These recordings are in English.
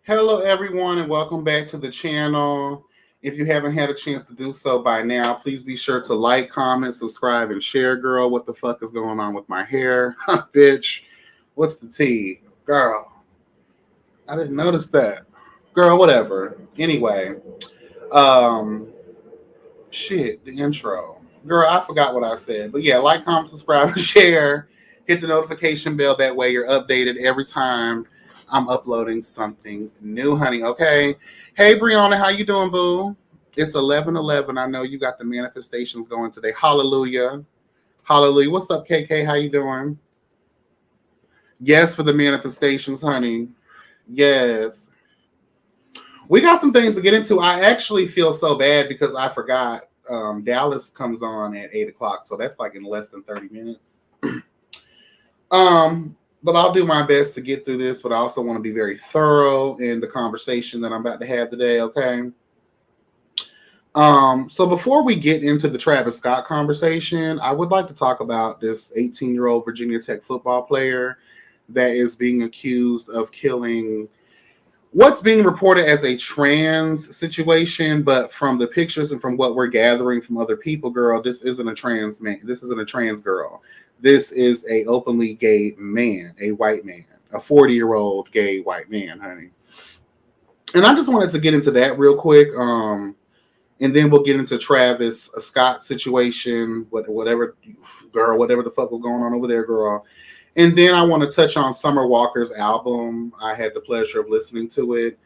Hello, everyone, and welcome back to the channel. If you haven't had a chance to do so by now, please be sure to like, comment, subscribe, and share. Girl, what the fuck is going on with my hair? Bitch, what's the tea? Girl, I didn't notice that. Girl, whatever. Anyway, um, shit, the intro. Girl, I forgot what I said. But yeah, like, comment, subscribe, and share. Hit the notification bell. That way you're updated every time I'm uploading something new, honey. Okay. Hey, Brianna, how you doing, boo? It's 11:11. I know you got the manifestations going today. Hallelujah. Hallelujah. What's up, KK? How you doing? Yes, for the manifestations, honey. Yes. We got some things to get into. I actually feel so bad because I forgot Dallas comes on at 8 o'clock. So that's like in less than 30 minutes. But I'll do my best to get through this, but I also want to be very thorough in the conversation that I'm about to have today, okay? So before we get into the Travis Scott conversation, I would like to talk about this 18-year-old Virginia Tech football player that is being accused of killing what's being reported as a trans situation, but from the pictures and from what we're gathering from other people, girl, this isn't a trans man. This isn't a trans girl. This is a openly gay man, a white man, a 40-year-old gay white man, honey. And I just wanted to get into that real quick. And then we'll get into Travis Scott situation, whatever, girl, whatever the fuck was going on over there, girl. And then I want to touch on Summer Walker's album. I had the pleasure of listening to it.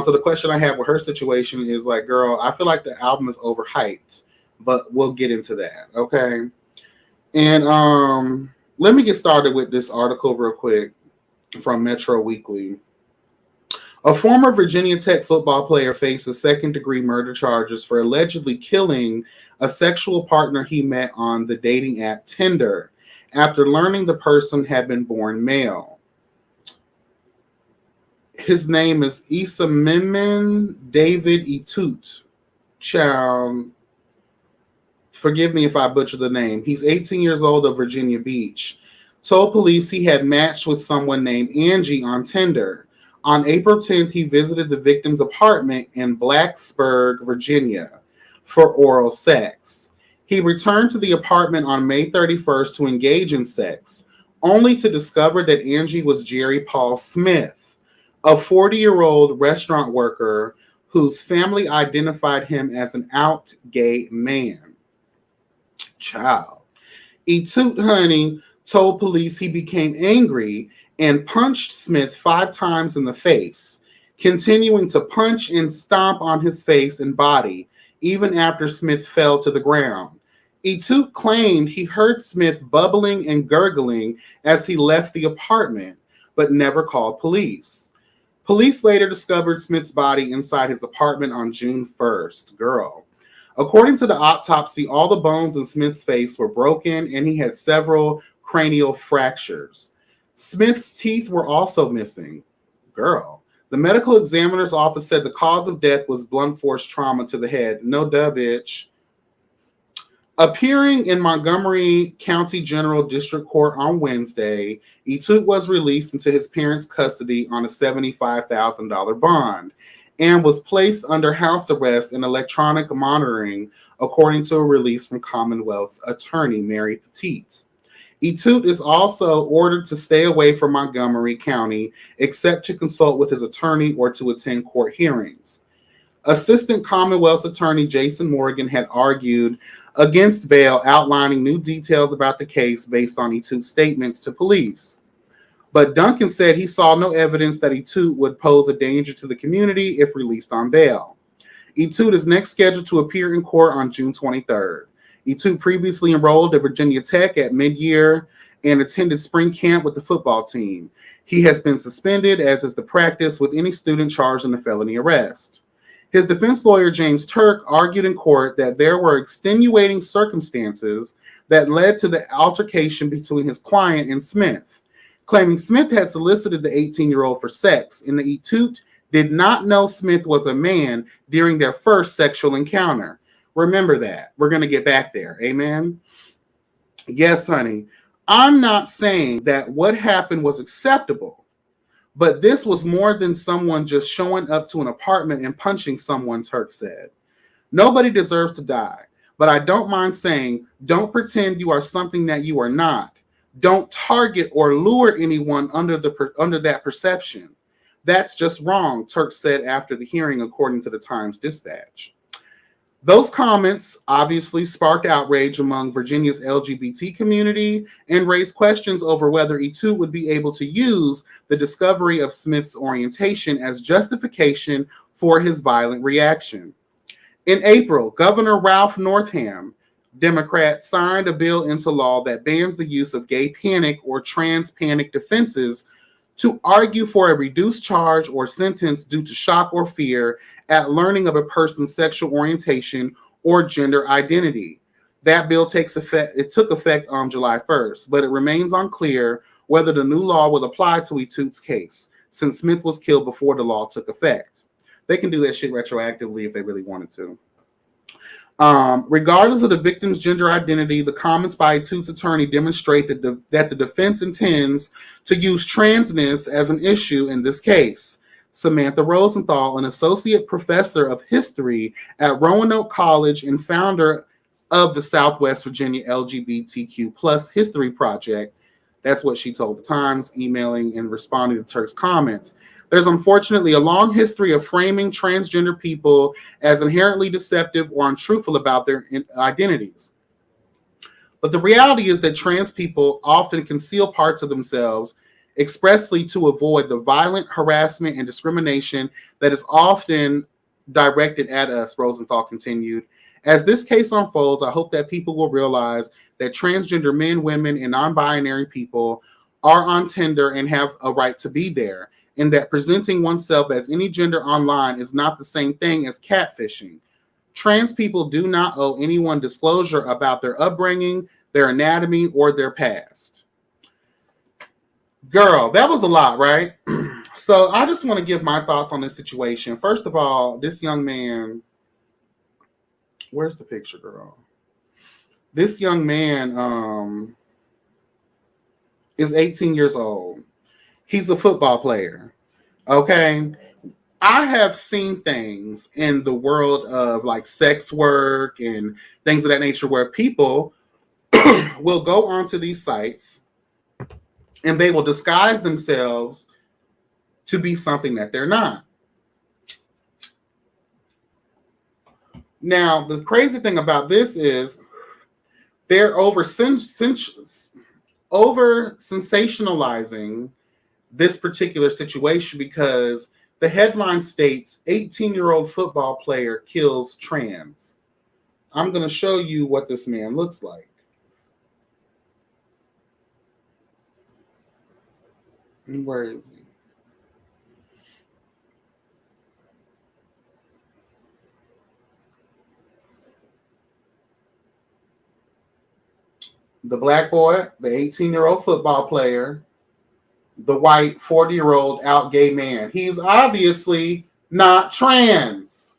So the question I have with her situation is like, girl, I feel like the album is overhyped, but we'll get into that, okay? And let me get started with this article real quick from Metro Weekly. A former Virginia Tech football player faces second-degree murder charges for allegedly killing a sexual partner he met on the dating app Tinder after learning the person had been born male. His name is Isamemen David Etut. Child, forgive me if I butcher the name. He's 18 years old of Virginia Beach. Told police he had matched with someone named Angie on Tinder. On April 10th, he visited the victim's apartment in Blacksburg, Virginia, for oral sex. He returned to the apartment on May 31st to engage in sex, only to discover that Angie was Jerry Paul Smith, a 40-year-old restaurant worker whose family identified him as an out gay man. Child. Etut, honey, told police he became angry and punched Smith 5 times in the face, continuing to punch and stomp on his face and body, even after Smith fell to the ground. Etut claimed he heard Smith bubbling and gurgling as he left the apartment, but never called police. Police later discovered Smith's body inside his apartment on June 1st. Girl. According to the autopsy, all the bones in Smith's face were broken and he had several cranial fractures. Smith's teeth were also missing. Girl. The medical examiner's office said the cause of death was blunt force trauma to the head. No duh, bitch. Appearing in Montgomery County General District Court on Wednesday, Etut was released into his parents' custody on a $75,000 bond and was placed under house arrest and electronic monitoring, according to a release from Commonwealth's attorney, Mary Petite. Etut is also ordered to stay away from Montgomery County, except to consult with his attorney or to attend court hearings. Assistant Commonwealth's attorney Jason Morgan had argued against bail, outlining new details about the case based on Etut's statements to police. But Duncan said he saw no evidence that Etut would pose a danger to the community if released on bail. Etut is next scheduled to appear in court on June 23rd. Etut previously enrolled at Virginia Tech at mid-year and attended spring camp with the football team. He has been suspended, as is the practice with any student charged in a felony arrest. His defense lawyer, James Turk, argued in court that there were extenuating circumstances that led to the altercation between his client and Smith, claiming Smith had solicited the 18-year-old for sex, and the Etut did not know Smith was a man during their first sexual encounter. Remember that. We're going to get back there. Amen? Yes, honey. I'm not saying that what happened was acceptable, But this was more than someone just showing up to an apartment and punching someone, Turk said. Nobody deserves to die, but I don't mind saying, don't pretend you are something that you are not. Don't target or lure anyone under that perception. That's just wrong, Turk said after the hearing, according to the Times Dispatch. Those comments obviously sparked outrage among Virginia's LGBT community and raised questions over whether Etude would be able to use the discovery of Smith's orientation as justification for his violent reaction. In April, Governor Ralph Northam, Democrat, signed a bill into law that bans the use of gay panic or trans panic defenses to argue for a reduced charge or sentence due to shock or fear at learning of a person's sexual orientation or gender identity. That bill took effect on July 1st, but it remains unclear whether the new law will apply to Etude's case, since Smith was killed before the law took effect. They can do that shit retroactively if they really wanted to. Regardless of the victim's gender identity, the comments by Etude's attorney demonstrate that the defense intends to use transness as an issue in this case. Samantha Rosenthal, an associate professor of history at Roanoke College and founder of the Southwest Virginia LGBTQ plus History Project, that's what she told the Times, emailing and responding to Turk's comments. There's unfortunately a long history of framing transgender people as inherently deceptive or untruthful about their identities. But the reality is that trans people often conceal parts of themselves expressly to avoid the violent harassment and discrimination that is often directed at us, Rosenthal continued. As this case unfolds, I hope that people will realize that transgender men, women, and non-binary people are on Tinder and have a right to be there, and that presenting oneself as any gender online is not the same thing as catfishing. Trans people do not owe anyone disclosure about their upbringing, their anatomy, or their past. Girl, that was a lot, right? So I just want to give my thoughts on this situation. First of all, this young man, where's the picture, girl? This young man is 18 years old. He's a football player. Okay. I have seen things in the world of like sex work and things of that nature where people will go onto these sites and they will disguise themselves to be something that they're not. Now, the crazy thing about this is they're over sensationalizing this particular situation because the headline states 18-year-old football player kills trans. I'm going to show you what this man looks like. Where is he? The black boy, the 18-year-old football player, the white 40-year-old out gay man. He's obviously not trans.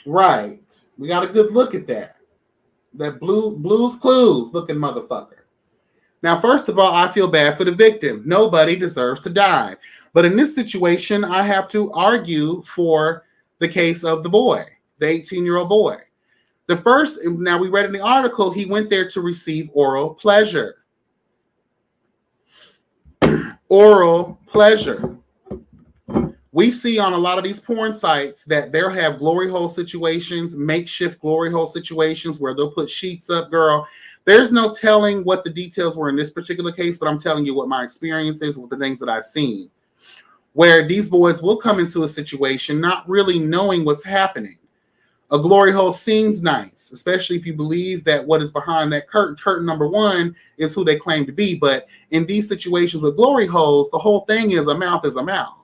Right. We got a good look at that. That Blue's Clues looking motherfucker. Now, first of all, I feel bad for the victim. Nobody deserves to die. But in this situation, I have to argue for the case of the boy, the 18-year-old boy. Now we read in the article, he went there to receive oral pleasure. Oral pleasure. We see on a lot of these porn sites that they'll have glory hole situations, makeshift glory hole situations where they'll put sheets up, girl. There's no telling what the details were in this particular case, but I'm telling you what my experience is with the things that I've seen, where these boys will come into a situation not really knowing what's happening. A glory hole seems nice, especially if you believe that what is behind that curtain number one, is who they claim to be. But in these situations with glory holes, the whole thing is a mouth is a mouth.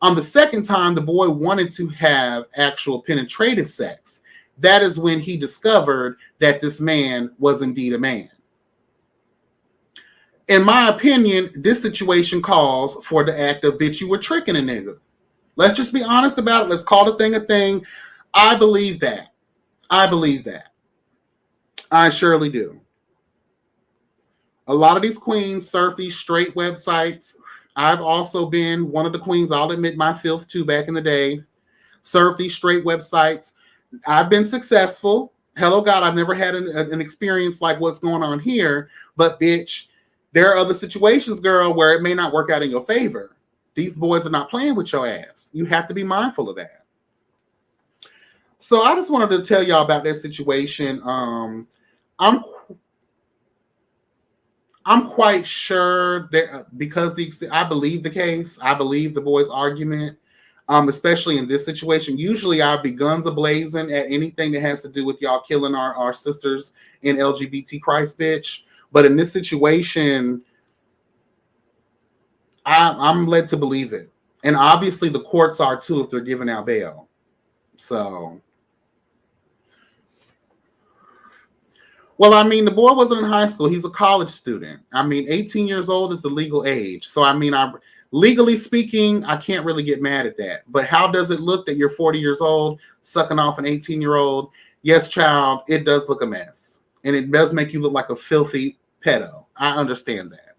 On the second time, the boy wanted to have actual penetrative sex. That is when he discovered that this man was indeed a man. In my opinion, this situation calls for the act of, bitch, you were tricking a nigga. Let's just be honest about it. Let's call the thing a thing. I believe that. I surely do. A lot of these queens surf these straight websites. I've also been one of the queens, I'll admit my filth too back in the day. Surf these straight websites. I've been successful. Hello, God, I've never had an experience like what's going on here. But, bitch, there are other situations, girl, where it may not work out in your favor. These boys are not playing with your ass. You have to be mindful of that. So I just wanted to tell y'all about that situation. I'm quite sure that because I believe the case, I believe the boy's argument, especially in this situation. Usually I'd be guns a-blazing at anything that has to do with y'all killing our sisters in LGBT Christ, bitch. But in this situation, I'm led to believe it. And obviously the courts are too if they're giving out bail. So... Well, I mean, the boy wasn't in high school. He's a college student. I mean, 18 years old is the legal age. So, I mean, legally speaking, I can't really get mad at that. But how does it look that you're 40 years old, sucking off an 18-year-old? Yes, child, it does look a mess. And it does make you look like a filthy pedo. I understand that.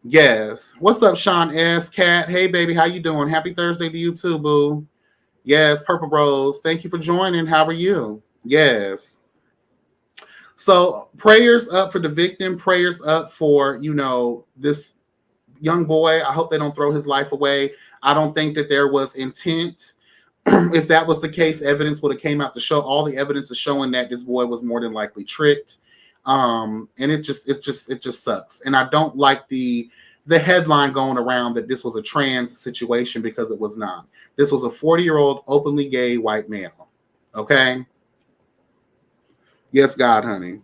Yes. What's up, Sean S. Cat? Hey, baby, how you doing? Happy Thursday to you too, boo. Yes, Purple Rose. Thank you for joining. How are you? Yes. So prayers up for the victim, prayers up for, this young boy. I hope they don't throw his life away. I don't think that there was intent. If that was the case, evidence would have came out to show. All the evidence is showing that this boy was more than likely tricked. And it just sucks. And I don't like the headline going around that this was a trans situation, because it was not. This was a 40-year-old openly gay white male. Okay. Yes, God, honey.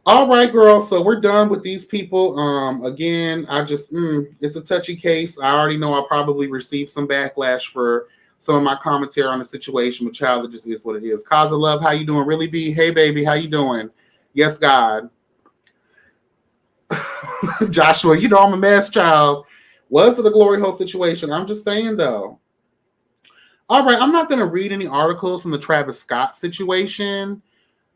All right, girl. So we're done with these people. Again, it's a touchy case. I already know I'll probably receive some backlash for some of my commentary on the situation, but child, it just is what it is. Cause of love, how you doing? Really, B? Hey, baby, how you doing? Yes, God. Joshua, I'm a mess, child. Was it a glory hole situation? I'm just saying, though. All right, I'm not going to read any articles from the Travis Scott situation,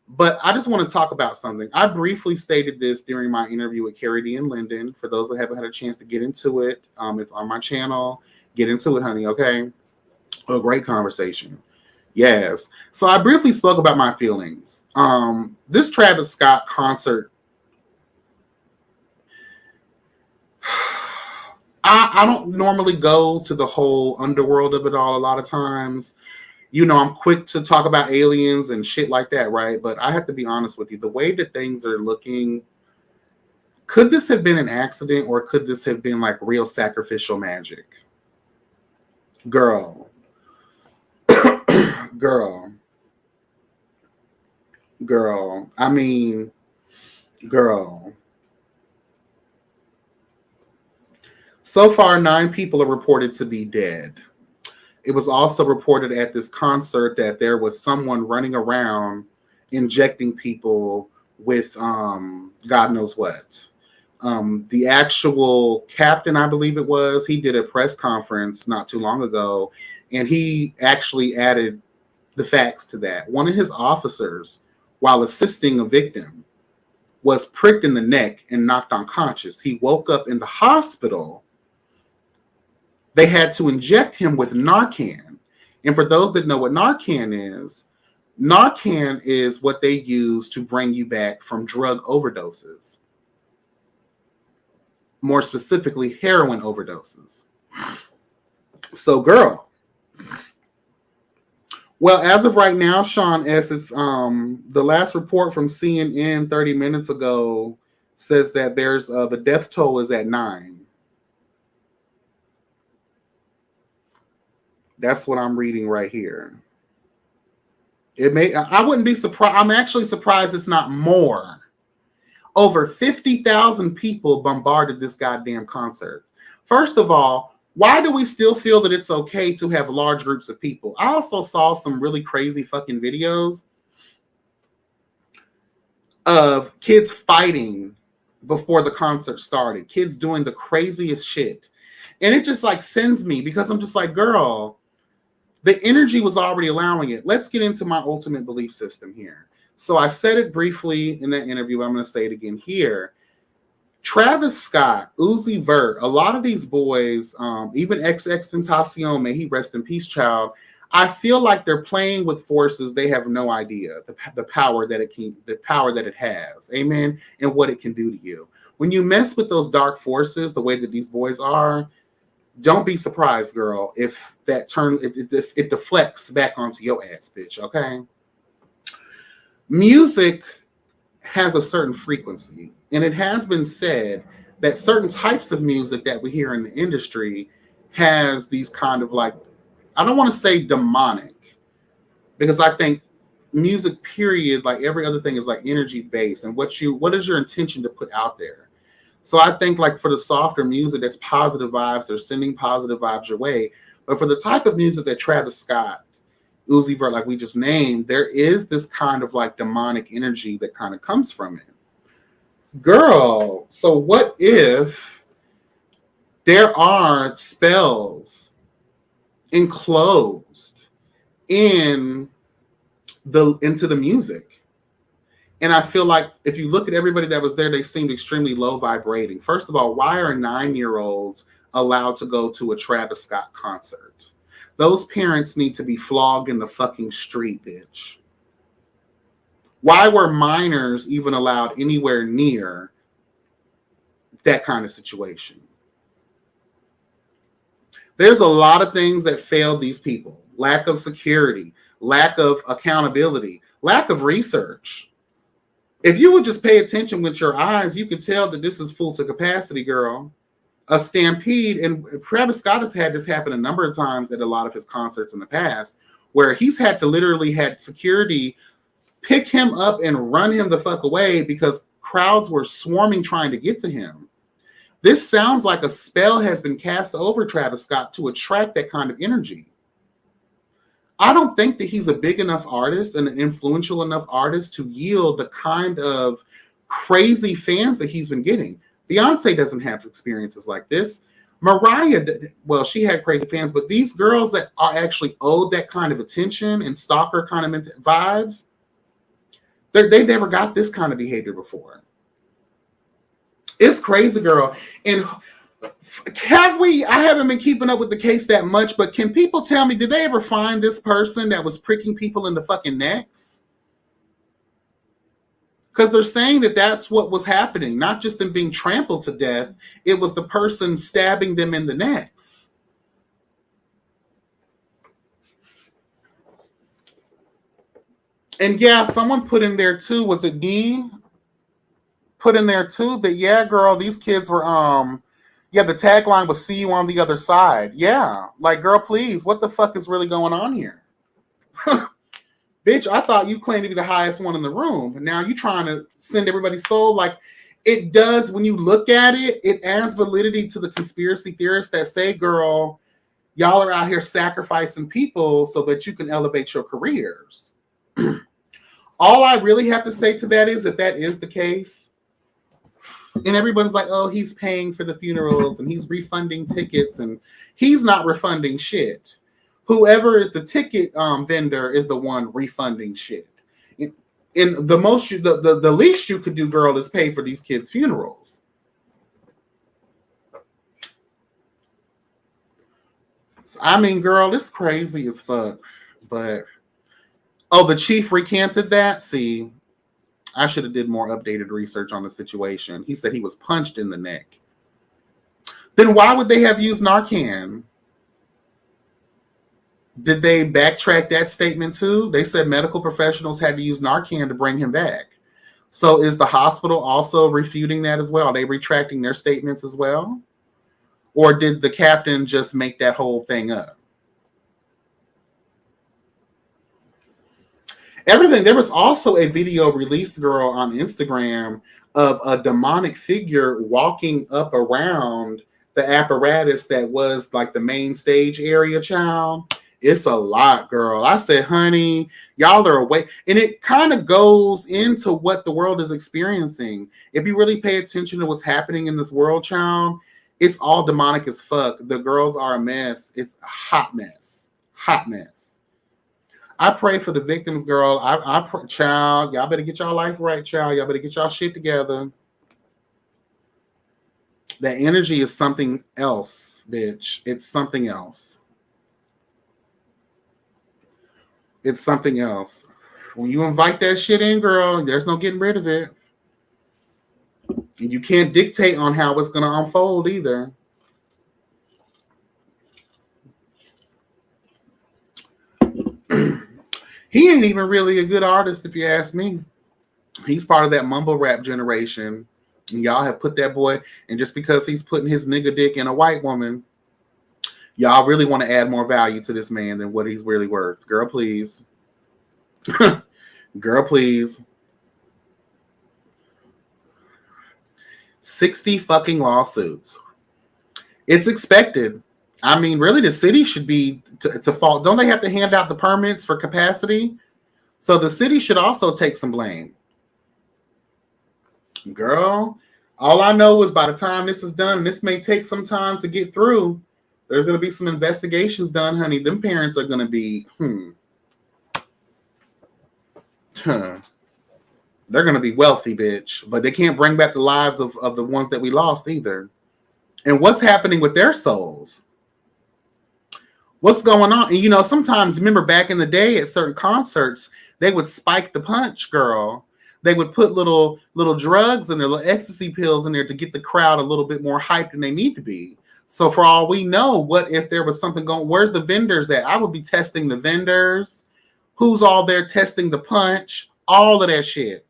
but I just want to talk about something. I briefly stated this during my interview with Carrie D and Linden. For those that haven't had a chance to get into it, it's on my channel. Get into it, honey, okay? A great conversation. Yes. So I briefly spoke about my feelings. This Travis Scott concert, I don't normally go to the whole underworld of it all a lot of times. I'm quick to talk about aliens and shit like that, right? But I have to be honest with you. The way that things are looking, could this have been an accident, or could this have been like real sacrificial magic? Girl. Girl. I mean, girl. So far, 9 people are reported to be dead. It was also reported at this concert that there was someone running around injecting people with God knows what. The actual captain, I believe it was, he did a press conference not too long ago, and he actually added the facts to that. One of his officers, while assisting a victim, was pricked in the neck and knocked unconscious. He woke up in the hospital. They had to inject him with Narcan. And for those that know what Narcan is what they use to bring you back from drug overdoses. More specifically, heroin overdoses. So, girl. Well, as of right now, Sean S., it's the last report from CNN 30 minutes ago says that there's the death toll is at 9. That's what I'm reading right here. I wouldn't be surprised. I'm actually surprised it's not more. Over 50,000 people bombarded this goddamn concert. First of all, why do we still feel that it's okay to have large groups of people? I also saw some really crazy fucking videos of kids fighting before the concert started. Kids doing the craziest shit. And it just like sends me, because I'm just like, girl, The energy was already allowing it. Let's get into my ultimate belief system here. So I said it briefly in that interview, but I'm going to say it again here. Travis Scott, Uzi Vert, a lot of these boys, even XXXTentacion, may he rest in peace, child. I feel like they're playing with forces they have no idea the power that it has, amen, and what it can do to you. When you mess with those dark forces, the way that these boys are, don't be surprised, girl, if that it deflects back onto your ass, bitch. Okay. Music has a certain frequency, and it has been said that certain types of music that we hear in the industry has these kind of like, I don't want to say demonic, because I think music period, like every other thing, is like energy based, and what is your intention to put out there. So I think like for the softer music that's positive vibes, they're sending positive vibes your way. But for the type of music that Travis Scott, Uzi Vert, like we just named, there is this kind of like demonic energy that kind of comes from it. Girl, so what if there are spells enclosed into the music? And I feel like if you look at everybody that was there, they seemed extremely low vibrating. First of all, why are 9-year-olds allowed to go to a Travis Scott concert? Those parents need to be flogged in the fucking street, bitch. Why were minors even allowed anywhere near that kind of situation? There's a lot of things that failed these people. Lack of security, lack of accountability, lack of research. If you would just pay attention with your eyes, you could tell that this is full to capacity, girl. A stampede, and Travis Scott has had this happen a number of times at a lot of his concerts in the past, where he's had to literally had security pick him up and run him the fuck away because crowds were swarming trying to get to him. This sounds like a spell has been cast over Travis Scott to attract that kind of energy. I don't think that he's a big enough artist and an influential enough artist to yield the kind of crazy fans that he's been getting. Beyonce doesn't have experiences like this. Mariah, well, she had crazy fans, but these girls that are actually owed that kind of attention and stalker kind of vibes, they've never got this kind of behavior before. It's crazy, girl. And I haven't been keeping up with the case that much, but can people tell me, did they ever find this person that was pricking people in the fucking necks? Because they're saying that that's what was happening, not just them being trampled to death. It was the person stabbing them in the necks. And yeah, someone put in there too, was it D? Put in there too that, yeah, girl, these kids were, yeah, the tagline was "See you on the other side." Yeah, like, girl, please, what the fuck is really going on here? Bitch, I thought you claimed to be the highest one in the room, and now you trying to send everybody's soul. Like, it does, when you look at it, it adds validity to the conspiracy theorists that say, girl, y'all are out here sacrificing people so that you can elevate your careers. All I really have to say to that is, if that is the case, and everyone's like, oh, he's paying for the funerals and he's refunding tickets, and he's not refunding shit. Whoever is the ticket vendor is the one refunding shit. And the least you could do, girl, is pay for these kids' funerals. I mean, girl, it's crazy as fuck. But the chief recanted that. See, I should have did more updated research on the situation. He said he was punched in the neck. Then why would they have used Narcan? Did they backtrack that statement too? They said medical professionals had to use Narcan to bring him back. So is the hospital also refuting that as well? Are they retracting their statements as well? Or did the captain just make that whole thing up? Everything. There was also a video released, girl, on Instagram of a demonic figure walking up around the apparatus that was like the main stage area, child. It's a lot, girl. I said, honey, y'all are awake. And it kind of goes into what the world is experiencing. If you really pay attention to what's happening in this world, child, it's all demonic as fuck. The girls are a mess. It's a hot mess. Hot mess. I pray for the victims, girl. Child, y'all better get y'all life right, child. Y'all better get y'all shit together. That energy is something else, bitch. It's something else. It's something else. When you invite that shit in, girl, there's no getting rid of it. And you can't dictate on how it's going to unfold either. He ain't even really a good artist, if you ask me. He's part of that mumble rap generation. And y'all have put that boy, and just because he's putting his nigga dick in a white woman, y'all really want to add more value to this man than what he's really worth. Girl, please. Girl, please. 60 fucking lawsuits. It's expected. I mean, really, the city should be to fault. Don't they have to hand out the permits for capacity? So the city should also take some blame. Girl, all I know is by the time this is done, and this may take some time to get through, there's going to be some investigations done, honey. Them parents are going to be, They're going to be wealthy, bitch. But they can't bring back the lives of the ones that we lost either. And what's happening with their souls? What's going on? And, sometimes, remember back in the day at certain concerts, they would spike the punch, girl. They would put little drugs and their little ecstasy pills in there to get the crowd a little bit more hyped than they need to be. So for all we know, what if there was something going? Where's the vendors at? I would be testing the vendors. Who's all there testing the punch? All of that shit.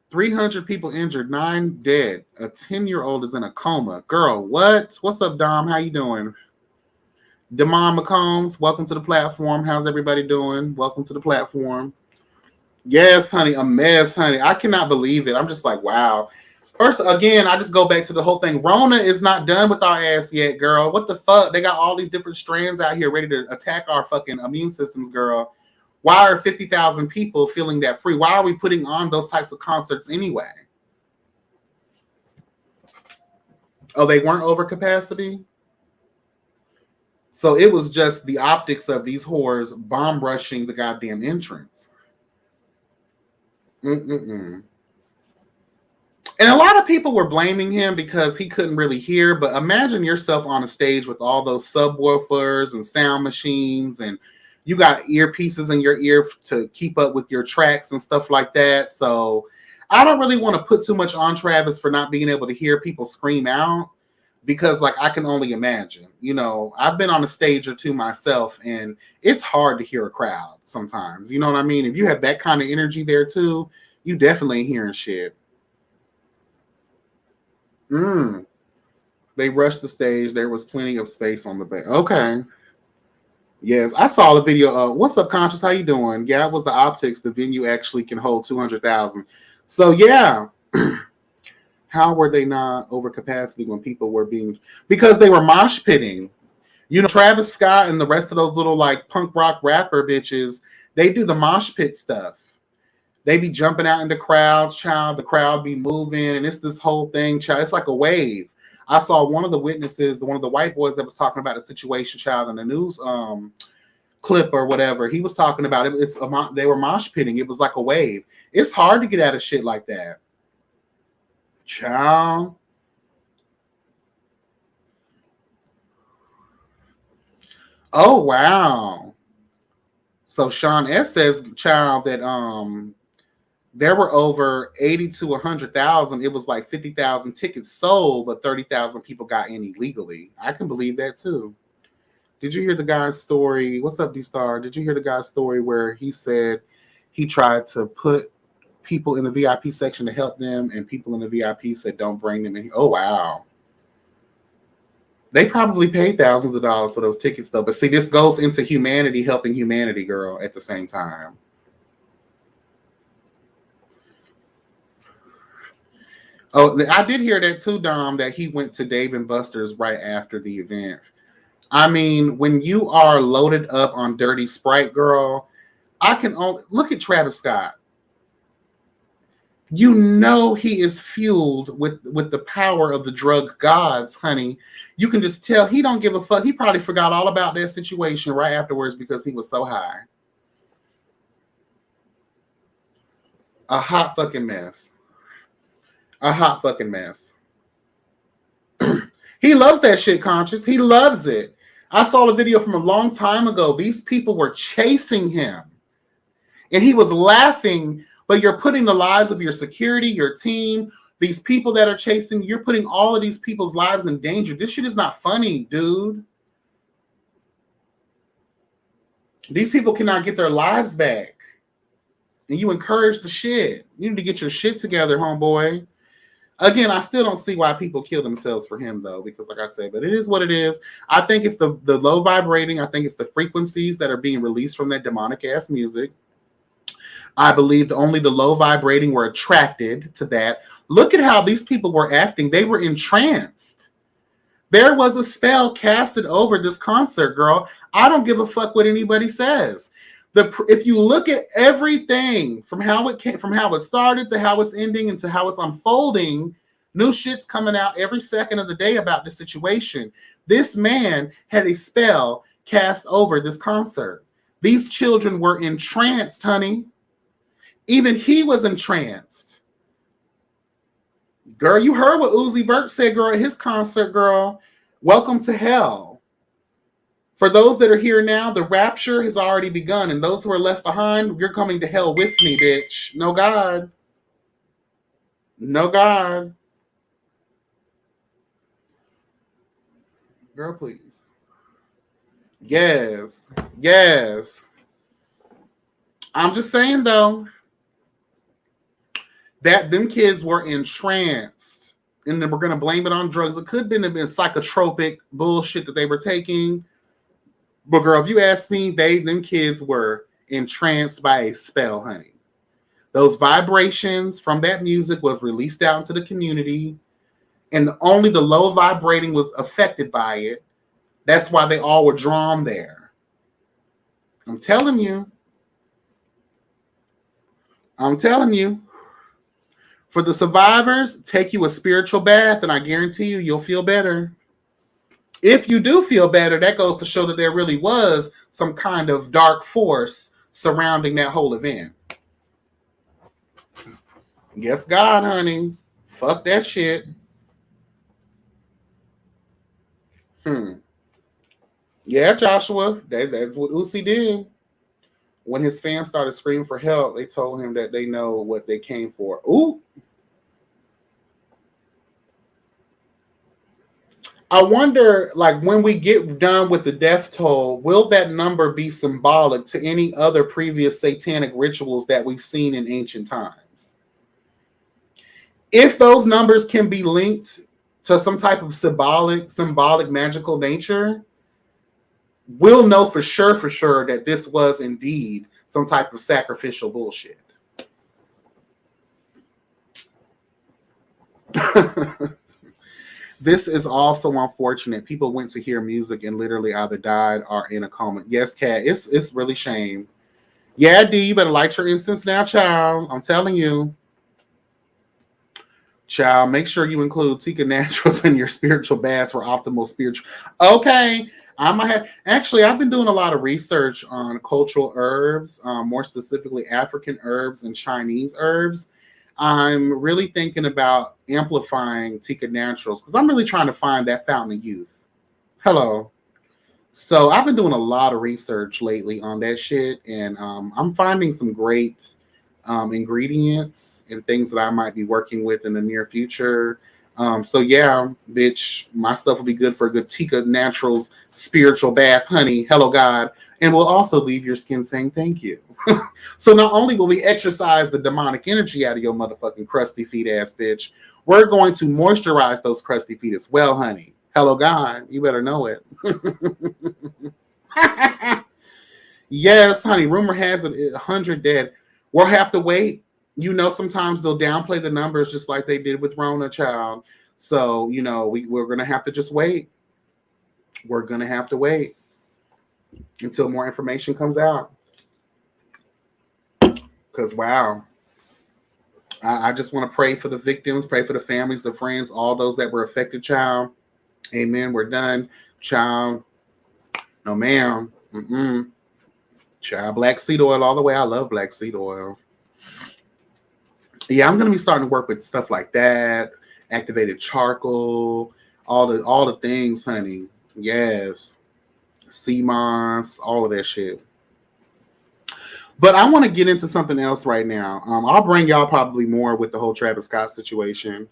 300 people injured, 9 dead. A 10-year-old is in a coma. Girl, what? What's up, Dom? How you doing? Damon McCombs, welcome to the platform. How's everybody doing? Welcome to the platform. Yes, honey, a mess, honey. I cannot believe it. I'm just like, wow. First, again, I just go back to the whole thing. Rona is not done with our ass yet, girl. What the fuck? They got all these different strands out here ready to attack our fucking immune systems, girl. Why are 50,000 people feeling that free? Why are we putting on those types of concerts anyway? Oh, they weren't over capacity? So it was just the optics of these whores bomb rushing the goddamn entrance. And a lot of people were blaming him because he couldn't really hear. But imagine yourself on a stage with all those subwoofers and sound machines, and you got earpieces in your ear to keep up with your tracks and stuff like that. So I don't really want to put too much on Travis for not being able to hear people scream out. Because, I can only imagine, I've been on a stage or two myself, and it's hard to hear a crowd sometimes. You know what I mean? If you have that kind of energy there, too, you definitely ain't hearing shit. They rushed the stage. There was plenty of space on the back. Okay. Yes, I saw the video. What's up, Conscious? How you doing? Yeah, it was the optics. The venue actually can hold 200,000. So, yeah. How were they not over capacity when people were because they were mosh pitting? Travis Scott and the rest of those little punk rock rapper bitches, they do the mosh pit stuff. They be jumping out into crowds, child. The crowd be moving, and it's this whole thing, child. It's like a wave. I saw one of the witnesses, one of the white boys that was talking about the situation, child, in the news clip or whatever. He was talking about it. They were mosh pitting. It was like a wave. It's hard to get out of shit like that. Child. Oh, wow. So Sean S says, child, that there were over 80 to 100,000. It was like 50,000 tickets sold, but 30,000 people got in illegally. I can believe that too. Did you hear the guy's story? What's up, D-Star? Did you hear the guy's story where he said he tried to put people in the VIP section to help them, and people in the VIP said don't bring them in? Oh, wow. They probably paid thousands of dollars for those tickets, though. But see, this goes into humanity helping humanity, girl, at the same time. Oh, I did hear that too, Dom, that he went to Dave & Buster's right after the event. I mean, when you are loaded up on dirty Sprite, girl, I can only look at Travis Scott. You know he is fueled with the power of the drug gods, honey. You can just tell he don't give a fuck. He probably forgot all about that situation right afterwards because he was so high. A hot fucking mess. A hot fucking mess. He loves that shit, Conscious. He loves it. I saw a video from a long time ago. These people were chasing him and he was laughing, but you're putting the lives of your security, your team, these people that are chasing, you're putting all of these people's lives in danger. This shit is not funny, dude. These people cannot get their lives back. And you encourage the shit. You need to get your shit together, homeboy. Again, I still don't see why people kill themselves for him, though, because like I said, but it is what it is. I think it's the low vibrating. I think it's the frequencies that are being released from that demonic ass music. I believe only the low vibrating were attracted to that. Look at how these people were acting. They were entranced. There was a spell casted over this concert, girl. I don't give a fuck what anybody says. If you look at everything from how it started to how it's ending and to how it's unfolding, new shit's coming out every second of the day about this situation. This man had a spell cast over this concert. These children were entranced, honey. Even he was entranced. Girl, you heard what Uzi Vert said, girl, at his concert, girl. Welcome to hell. For those that are here now, the rapture has already begun. And those who are left behind, you're coming to hell with me, bitch. No God. No God. Girl, please. Yes. Yes. I'm just saying, though, that them kids were entranced. And then we're going to blame it on drugs. It could have been psychotropic bullshit that they were taking. But girl, if you ask me, them kids were entranced by a spell, honey. Those vibrations from that music was released out into the community, and only the low vibrating was affected by it. That's why they all were drawn there. I'm telling you. For the survivors, take you a spiritual bath, and I guarantee you'll feel better. If you do feel better, that goes to show that there really was some kind of dark force surrounding that whole event. Yes, God, honey. Fuck that shit. Yeah, Joshua. That's what Uzi did. When his fans started screaming for help, they told him that they know what they came for. Ooh. I wonder, like, when we get done with the death toll, will that number be symbolic to any other previous satanic rituals that we've seen in ancient times? If those numbers can be linked to some type of symbolic magical nature, we'll know for sure that this was indeed some type of sacrificial bullshit. This is also unfortunate. People went to hear music and literally either died or in a coma. Yes, Kat, it's really shame. Yeah, D, you better light your incense now, child. I'm telling you. Child, make sure you include Tika Naturals in your spiritual baths for optimal spiritual. Okay. I've been doing a lot of research on cultural herbs, more specifically African herbs and Chinese herbs. I'm really thinking about amplifying Tika Naturals because I'm really trying to find that fountain of youth. Hello. So I've been doing a lot of research lately on that shit, and I'm finding some great ingredients and things that I might be working with in the near future. So yeah, bitch, my stuff will be good for a good Tika Naturals spiritual bath, honey. Hello, God. And will also leave your skin saying thank you. So not only will we exercise the demonic energy out of your motherfucking crusty feet ass bitch, we're going to moisturize those crusty feet as well, honey. Hello, God. You better know it. Yes, honey. Rumor has it 100 dead. We'll have to wait. You know, sometimes they'll downplay the numbers just like they did with Rona, child. So, you know, we're going to have to just wait. We're going to have to wait until more information comes out. Because, wow. I just want to pray for the victims, pray for the families, the friends, all those that were affected, child. Amen. We're done. Child. No, ma'am. Mm-mm. Child. Black seed oil all the way. I love black seed oil. Yeah, I'm going to be starting to work with stuff like that. Activated charcoal. All the things, honey. Yes. Sea moss. All of that shit. But I want to get into something else right now. I'll bring y'all probably more with the whole Travis Scott situation.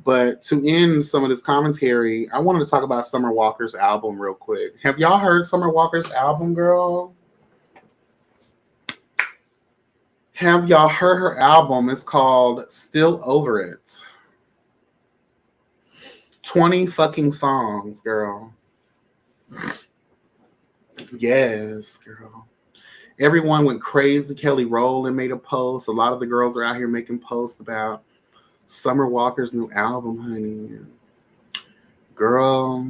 But to end some of this commentary, I wanted to talk about Summer Walker's album real quick. Have y'all heard Summer Walker's album, girl? Have y'all heard her album? It's called Still Over It. 20 fucking songs, girl. Yes, girl. Everyone went crazy. Kelly Rowland made a post. A lot of the girls are out here making posts about Summer Walker's new album, honey. Girl,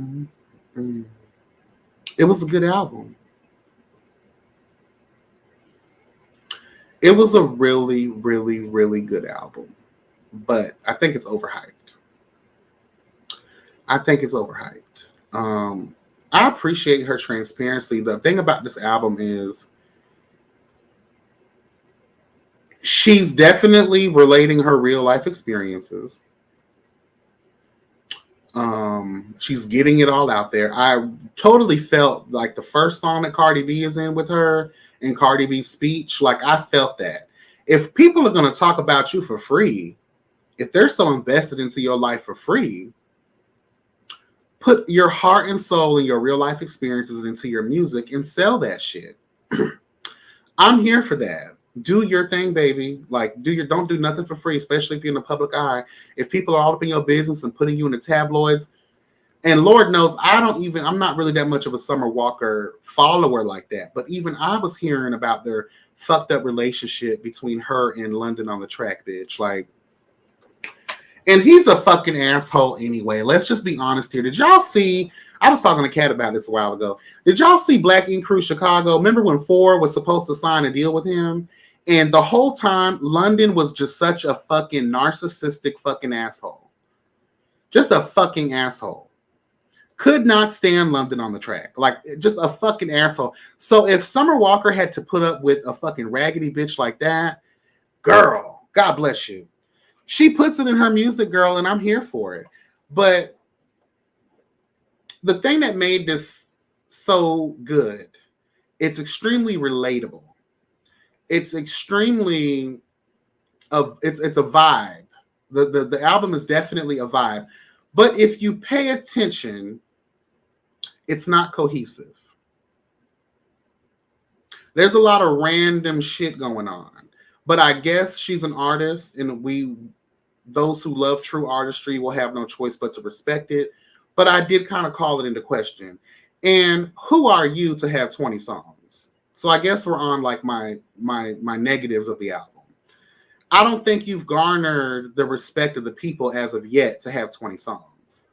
it was a good album. It was a really, really, really good album. But I think it's overhyped. I appreciate her transparency. The thing about this album is she's definitely relating her real life experiences. She's getting it all out there. I totally felt like the first song that Cardi B is in with her and Cardi B's speech, like I felt that. If people are going to talk about you for free, if they're so invested into your life for free, put your heart and soul and your real life experiences into your music and sell that shit. I'm here for that. Do your thing, baby. Like, don't do nothing for free, especially if you're in the public eye. If people are all up in your business and putting you in the tabloids, and Lord knows, I'm not really that much of a Summer Walker follower like that. But even I was hearing about their fucked up relationship between her and London on the Track, bitch. Like, and he's a fucking asshole anyway. Let's just be honest here. Did y'all see? I was talking to Kat about this a while ago. Did y'all see Black Ink Crew Chicago? Remember when Ford was supposed to sign a deal with him? And the whole time, London was just such a fucking narcissistic fucking asshole. Just a fucking asshole. Could not stand London on the track. Like, just a fucking asshole. So if Summer Walker had to put up with a fucking raggedy bitch like that, girl, God bless you. She puts it in her music, girl, and I'm here for it. But the thing that made this so good, it's extremely relatable. It's extremely it's a vibe. The album is definitely a vibe. But if you pay attention, it's not cohesive. There's a lot of random shit going on. But I guess she's an artist, and those who love true artistry will have no choice but to respect it. But I did kind of call it into question. And who are you to have 20 songs? So I guess we're on like my negatives of the album. I don't think you've garnered the respect of the people as of yet to have 20 songs.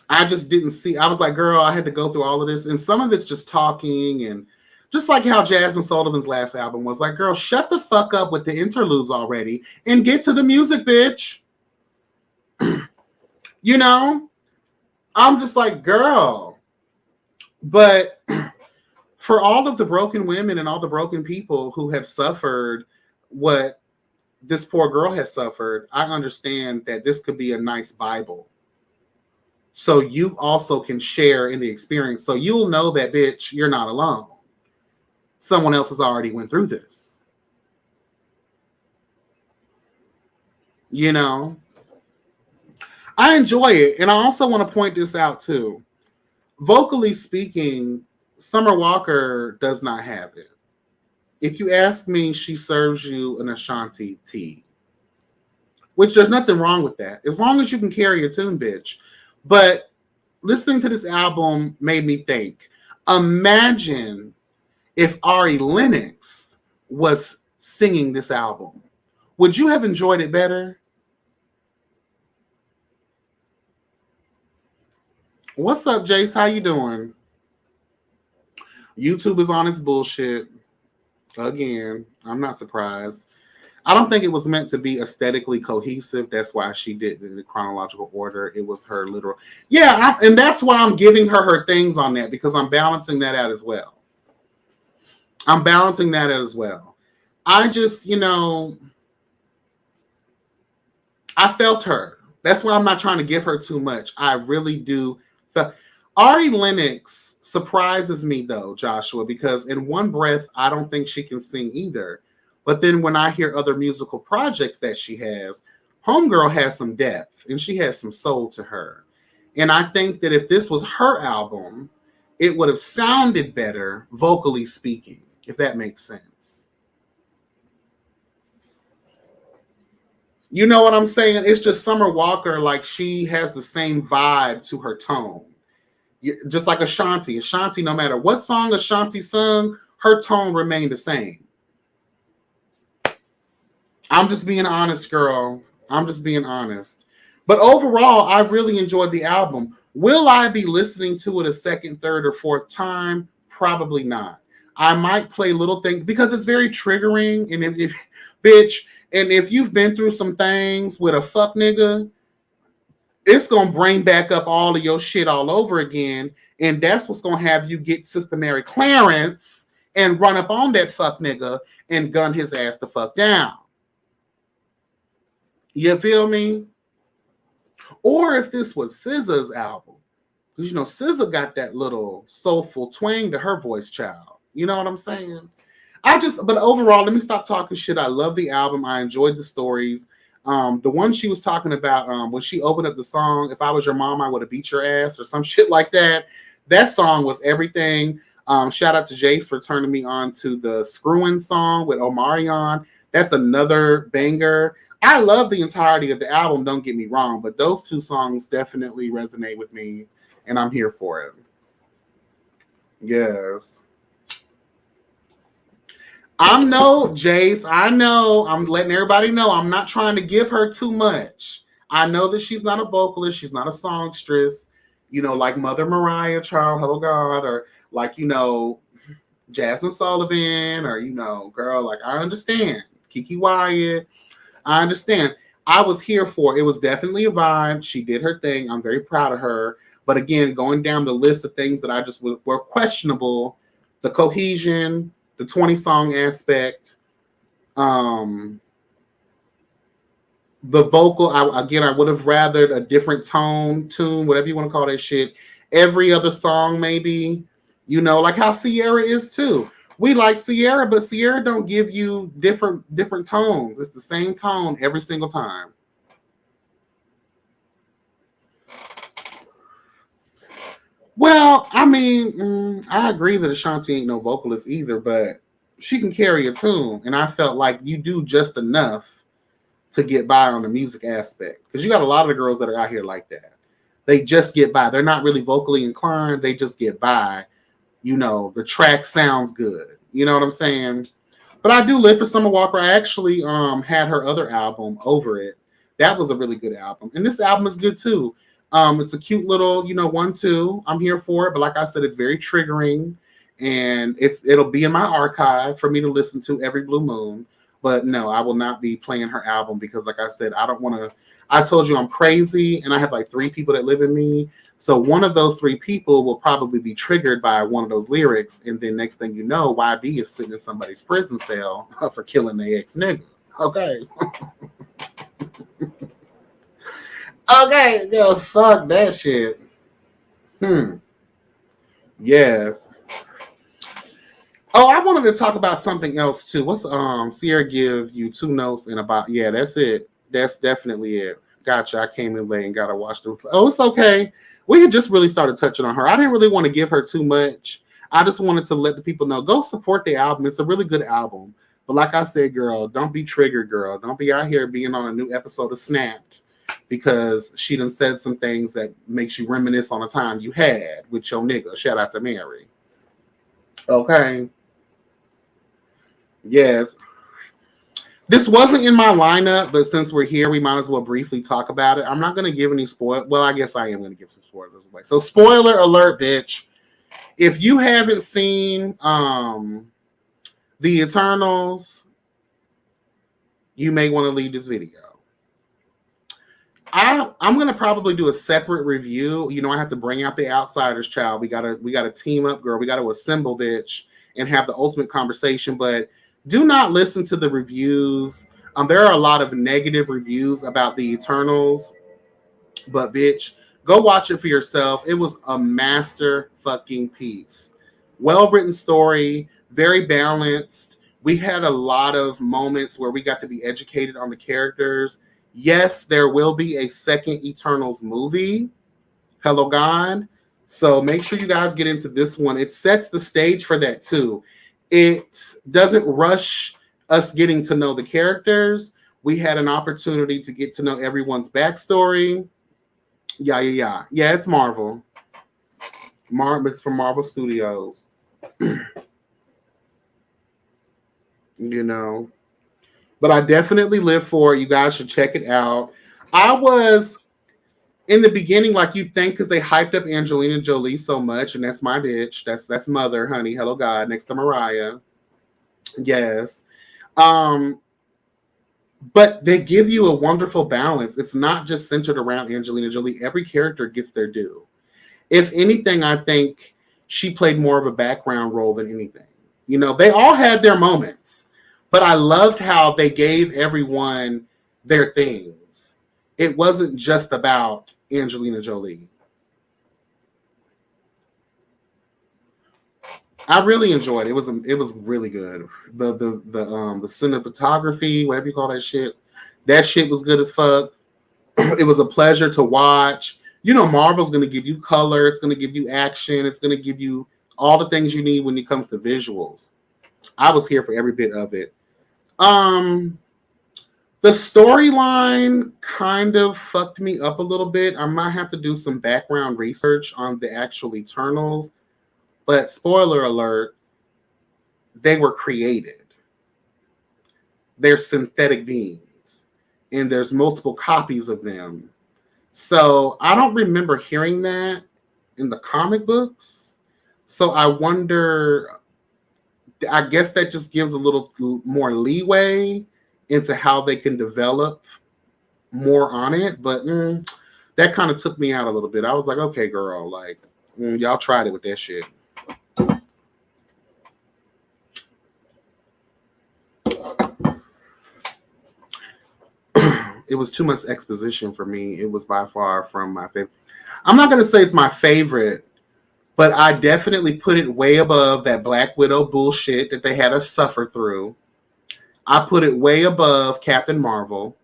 I just didn't see. I was like, girl, I had to go through all of this. And some of it's just talking, and just like how Jasmine Sullivan's last album was like, girl, shut the fuck up with the interludes already and get to the music, bitch. You know? I'm just like, girl. But for all of the broken women and all the broken people who have suffered what this poor girl has suffered, I understand that this could be a nice Bible. So you also can share in the experience. So you'll know that, bitch, you're not alone. Someone else has already went through this. You know? I enjoy it. And I also want to point this out too. Vocally speaking, Summer Walker does not have it. If you ask me, she serves you an Ashanti tea. Which there's nothing wrong with that. As long as you can carry a tune, bitch. But listening to this album made me think. Imagine if Ari Lennox was singing this album. Would you have enjoyed it better? What's up, Jace? How you doing? YouTube is on its bullshit. Again, I'm not surprised. I don't think it was meant to be aesthetically cohesive. That's why she did it in the chronological order. It was her literal. Yeah, and that's why I'm giving her things on that, because I'm balancing that out as well. I'm balancing that out as well. I just, I felt her. That's why I'm not trying to give her too much. I really do. Ari Lennox surprises me, though, Joshua, because in one breath, I don't think she can sing either. But then when I hear other musical projects that she has, Homegirl has some depth and she has some soul to her. And I think that if this was her album, it would have sounded better, vocally speaking, if that makes sense. You know what I'm saying? It's just Summer Walker, like she has the same vibe to her tone. Just like Ashanti. Ashanti, no matter what song Ashanti sung, her tone remained the same. I'm just being honest, girl. I'm just being honest. But overall, I really enjoyed the album. Will I be listening to it a second, third, or fourth time? Probably not. I might play little things because it's very triggering. And if bitch, and if you've been through some things with a fuck nigga, it's gonna bring back up all of your shit all over again. And that's what's gonna have you get Sister Mary Clarence and run up on that fuck nigga and gun his ass the fuck down. You feel me? Or if this was SZA's album, because SZA got that little soulful twang to her voice, child. You know what I'm saying? But overall, let me stop talking shit. I love the album. I enjoyed the stories. The one she was talking about when she opened up the song, "If I Was Your Mom, I Would Have Beat Your Ass," or some shit like that. That song was everything. Shout out to Jace for turning me on to the Screwin' song with Omarion. That's another banger. I love the entirety of the album, don't get me wrong, but those two songs definitely resonate with me, and I'm here for it. Yes. Jace, I know. I'm letting everybody know I'm not trying to give her too much. I know that she's not a vocalist. She's not a songstress, like Mother Mariah, Child, Oh God, or like, Jasmine Sullivan, or, girl, like I understand. Kiki Wyatt. I understand. I was here for it. It was definitely a vibe. She did her thing. I'm very proud of her. But again, going down the list of things that I just were questionable, the cohesion, the 20-song aspect, the vocal. I would have rathered a different tune, whatever you want to call that shit. Every other song, maybe, like how Sierra is too. We like Sierra, but Sierra don't give you different tones. It's the same tone every single time. Well, I mean, I agree that Ashanti ain't no vocalist either, but she can carry a tune, and I felt like you do just enough to get by on the music aspect. Because you got a lot of the girls that are out here like that. They just get by. They're not really vocally inclined. They just get by. The track sounds good. You know what I'm saying? But I do live for Summer Walker. I actually had her other album, Over It. That was a really good album. And this album is good too. It's a cute little, 1-2. I'm here for it. But like I said, it's very triggering. And it'll be in my archive for me to listen to every blue moon. But no, I will not be playing her album because, like I said, I don't want to. I told you I'm crazy and I have like 3 people that live in me. So one of those 3 people will probably be triggered by one of those lyrics. And then next thing you know, YB is sitting in somebody's prison cell for killing their ex-nigga. Okay. Okay, girl, fuck that shit. Yes. Oh, I wanted to talk about something else too. What's Sierra give you 2 notes and about? Yeah, that's it. That's definitely it. Gotcha. I came in late and got to watch the. Oh, it's okay. We had just really started touching on her. I didn't really want to give her too much. I just wanted to let the people know, go support the album. It's a really good album. But like I said, girl, don't be triggered, girl. Don't be out here being on a new episode of Snapped because she done said some things that makes you reminisce on a time you had with your nigga. Shout out to Mary. Okay. Yes. This wasn't in my lineup, but since we're here, we might as well briefly talk about it. I'm not going to give any spoil. Well, I guess I am going to give some spoilers away. So, spoiler alert, bitch. If you haven't seen The Eternals, you may want to leave this video. I'm gonna probably do a separate review. You know, I have to bring out the outsiders, child. We gotta team up, girl. We gotta assemble, bitch, and have the ultimate conversation. But do not listen to the reviews. There are a lot of negative reviews about the Eternals, but bitch, go watch it for yourself. It was a master fucking piece. Well written story, very balanced. We had a lot of moments where we got to be educated on the characters. Yes, there will be a second Eternals movie. Hello, God. So make sure you guys get into this one. It sets the stage for that too. It doesn't rush us getting to know the characters. We had an opportunity to get to know everyone's backstory. Yeah. It's Marvel. It's from Marvel Studios. You know. But I definitely live for it. You guys should check it out. I was in the beginning, like you think, because they hyped up Angelina Jolie so much, and that's my bitch. That's Mother, honey. Hello, God, next to Mariah. Yes. But they give you a wonderful balance. It's not just centered around Angelina Jolie. Every character gets their due. If anything, I think she played more of a background role than anything. You know, they all had their moments, but I loved how they gave everyone their things. It wasn't just about Angelina Jolie. I really enjoyed it. It was really good. The cinematography, whatever you call that shit was good as fuck. It was a pleasure to watch. You know, Marvel's going to give you color. It's going to give you action. It's going to give you all the things you need when it comes to visuals. I was here for every bit of it. The storyline kind of fucked me up a little bit. I might have to do some background research on the actual Eternals. But spoiler alert, they were created. They're synthetic beings. And there's multiple copies of them. So I don't remember hearing that in the comic books. So I wonder, I guess that just gives a little more leeway into how they can develop more on it. But that kind of took me out a little bit. I was like, okay, girl, like, y'all tried it with that shit. It was too much exposition for me. It was by far from my favorite. I'm not going to say it's my favorite, but I definitely put it way above that Black Widow bullshit that they had us suffer through. I put it way above Captain Marvel.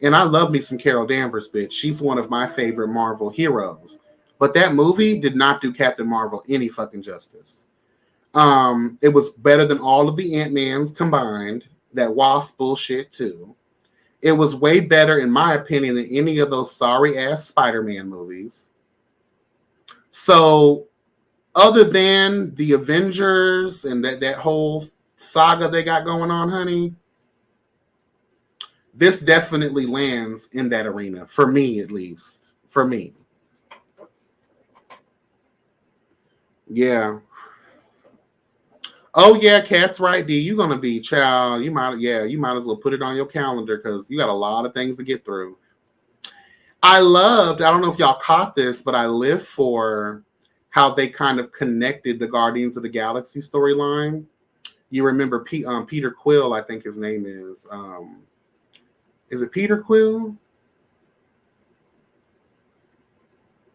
And I love me some Carol Danvers, bitch. She's one of my favorite Marvel heroes. But that movie did not do Captain Marvel any fucking justice. It was better than all of the Ant-Mans combined. That Wasp bullshit, too. It was way better, in my opinion, than any of those sorry-ass Spider-Man movies. So, other than the Avengers and that whole saga they got going on, honey, this definitely lands in that arena. For me, at least. For me. Yeah. Oh yeah, Cat's right, D. You're gonna be child. You might as well put it on your calendar because you got a lot of things to get through. I don't know if y'all caught this, but I live for how they kind of connected the Guardians of the Galaxy storyline. You remember Peter Quill, I think his name is. Is it Peter Quill?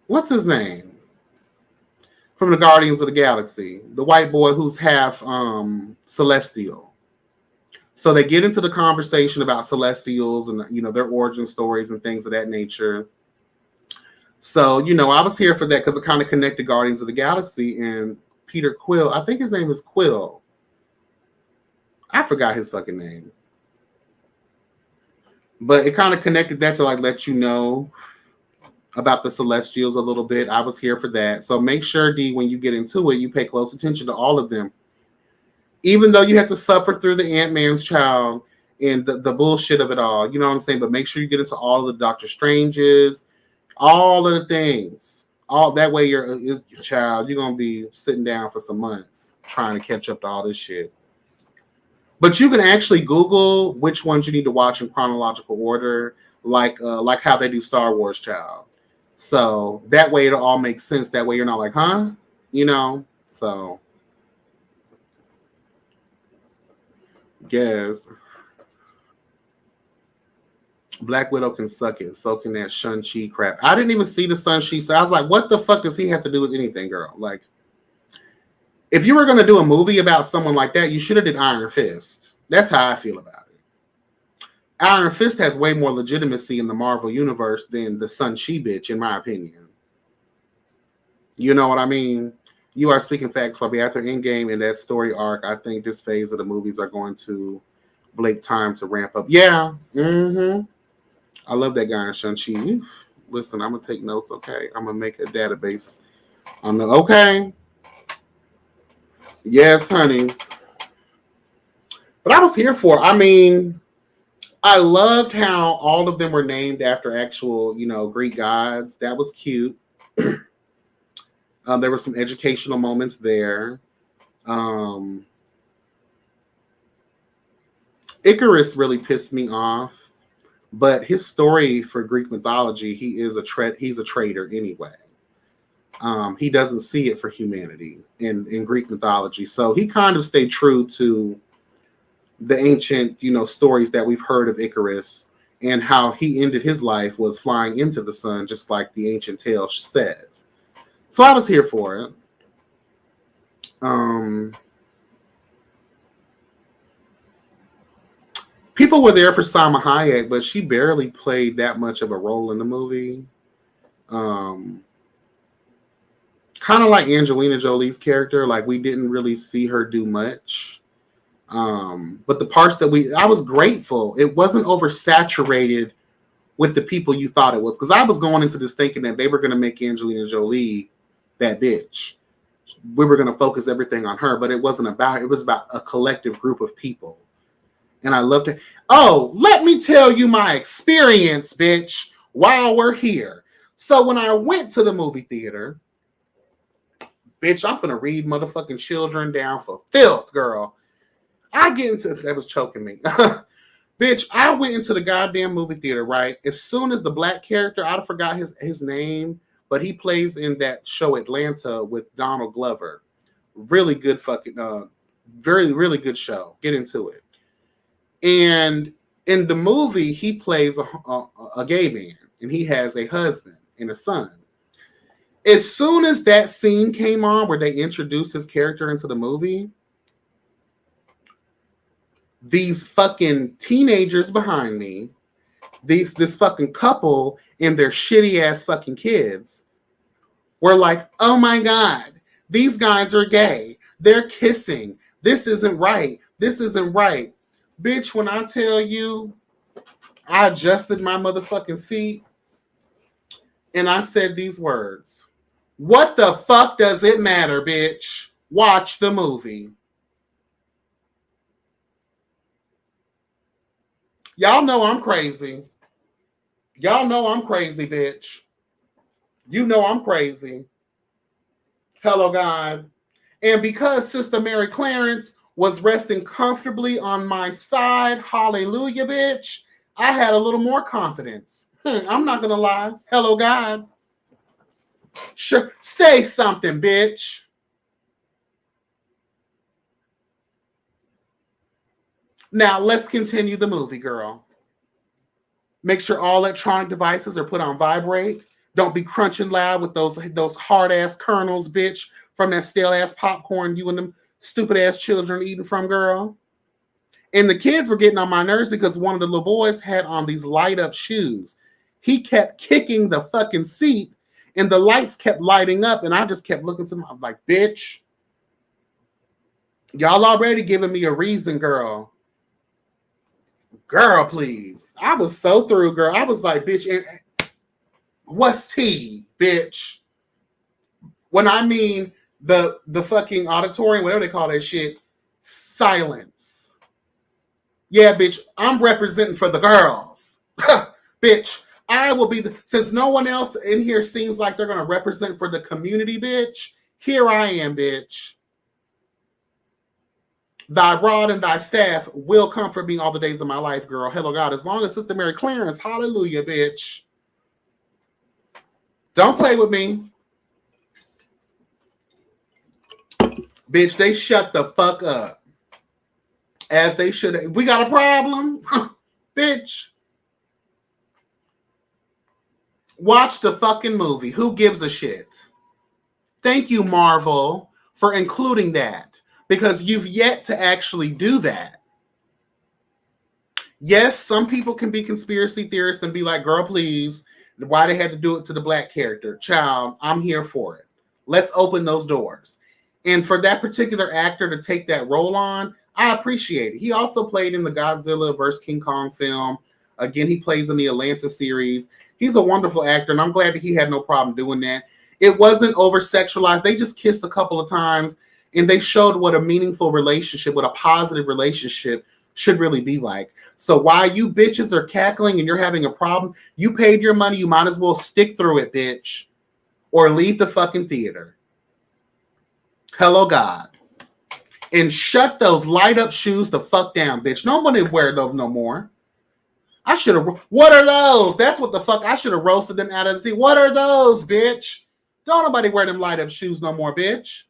What's his name? From the Guardians of the Galaxy, the white boy who's half celestial. So they get into the conversation about celestials and, you know, their origin stories and things of that nature. So, you know, I was here for that because it kind of connected Guardians of the Galaxy and Peter Quill. I think his name is Quill. I forgot his fucking name. But it kind of connected that to like let you know about the Celestials a little bit. I was here for that. So make sure, D, when you get into it, you pay close attention to all of them. Even though you have to suffer through the Ant-Man's child and the bullshit of it all, you know what I'm saying? But make sure you get into all of the Doctor Stranges, all of the things. All that way, your child, you're going to be sitting down for some months trying to catch up to all this shit. But you can actually Google which ones you need to watch in chronological order, like how they do Star Wars, child. So that way it'll all make sense. That way you're not like, huh? You know? So yes. Black Widow can suck it. So can that Shang-Chi crap. I didn't even see the Shang-Chi. So I was like, what the fuck does he have to do with anything, girl? Like, if you were going to do a movie about someone like that, you should have did Iron Fist. That's how I feel about it. Iron Fist has way more legitimacy in the Marvel universe than the Shang-Chi bitch, in my opinion. You know what I mean? You are speaking facts, Bobby. After Endgame and that story arc, I think this phase of the movies are going to take time to ramp up. Yeah. Mm-hmm. I love that guy in Shang-Chi. Listen, I'm going to take notes, okay? I'm going to make a database on the... Okay. Yes, honey. But I was here for... I mean, I loved how all of them were named after actual, Greek gods. That was cute. There were some educational moments there. Icarus really pissed me off. But his story for Greek mythology, he's a traitor anyway. He doesn't see it for humanity in Greek mythology. So he kind of stayed true to the ancient, stories that we've heard of Icarus, and how he ended his life was flying into the sun, just like the ancient tale says. So I was here for it. People were there for Salma Hayek, but she barely played that much of a role in the movie. Kind of like Angelina Jolie's character, like we didn't really see her do much. But the parts that I was grateful. It wasn't oversaturated with the people you thought it was. Because I was going into this thinking that they were going to make Angelina Jolie that bitch. We were going to focus everything on her, but it wasn't about, it was about a collective group of people. And I loved it. Oh, let me tell you my experience, bitch, while we're here. So when I went to the movie theater, bitch, I'm finna read motherfucking children down for filth, girl. I get into, that was choking me. Bitch, I went into the goddamn movie theater, right? As soon as the black character, I forgot his name, but he plays in that show Atlanta with Donald Glover. Really good fucking, very, really good show. Get into it. And in the movie, he plays a gay man, and he has a husband and a son. As soon as that scene came on where they introduced his character into the movie, these fucking teenagers behind me, this fucking couple and their shitty ass fucking kids were like, oh my God, these guys are gay. They're kissing. This isn't right. This isn't right. Bitch, when I tell you, I adjusted my motherfucking seat and I said these words. What the fuck does it matter, bitch? Watch the movie. Y'all know I'm crazy. Y'all know I'm crazy, bitch. You know I'm crazy. Hello, God. And because Sister Mary Clarence was resting comfortably on my side, hallelujah, bitch, I had a little more confidence. I'm not going to lie. Hello, God. Sure. Say something, bitch. Now, let's continue the movie, girl. Make sure all electronic devices are put on vibrate. Don't be crunching loud with those hard-ass kernels, bitch, from that stale-ass popcorn you and them stupid-ass children eating from, girl. And the kids were getting on my nerves because one of the little boys had on these light-up shoes. He kept kicking the fucking seat, and the lights kept lighting up, and I just kept looking to him. I'm like, bitch, y'all already giving me a reason, girl. Girl, please. I was so through, girl. I was like, bitch, what's tea, bitch? When I mean the fucking auditorium, whatever they call that shit, silence. Yeah, bitch, I'm representing for the girls. Bitch, I will be, since no one else in here seems like they're going to represent for the community, bitch, here I am, bitch. Thy rod and thy staff will comfort me all the days of my life, girl. Hello, God. As long as Sister Mary Clarence, hallelujah, bitch. Don't play with me. Bitch, they shut the fuck up. As they should. We got a problem? Bitch. Watch the fucking movie. Who gives a shit? Thank you, Marvel, for including that. Because you've yet to actually do that. Yes, some people can be conspiracy theorists and be like, girl, please, why they had to do it to the black character. Child, I'm here for it. Let's open those doors. And for that particular actor to take that role on, I appreciate it. He also played in the Godzilla vs. King Kong film. Again, he plays in the Atlanta series. He's a wonderful actor, and I'm glad that he had no problem doing that. It wasn't over-sexualized. They just kissed a couple of times, and they showed what a meaningful relationship, what a positive relationship should really be like. So while you bitches are cackling and you're having a problem, you paid your money, you might as well stick through it, bitch, or leave the fucking theater. Hello, God. And shut those light-up shoes the fuck down, bitch. Nobody wear those no more. I should have... What are those? That's what the fuck... I should have roasted them out of the thing. What are those, bitch? Don't nobody wear them light-up shoes no more, bitch.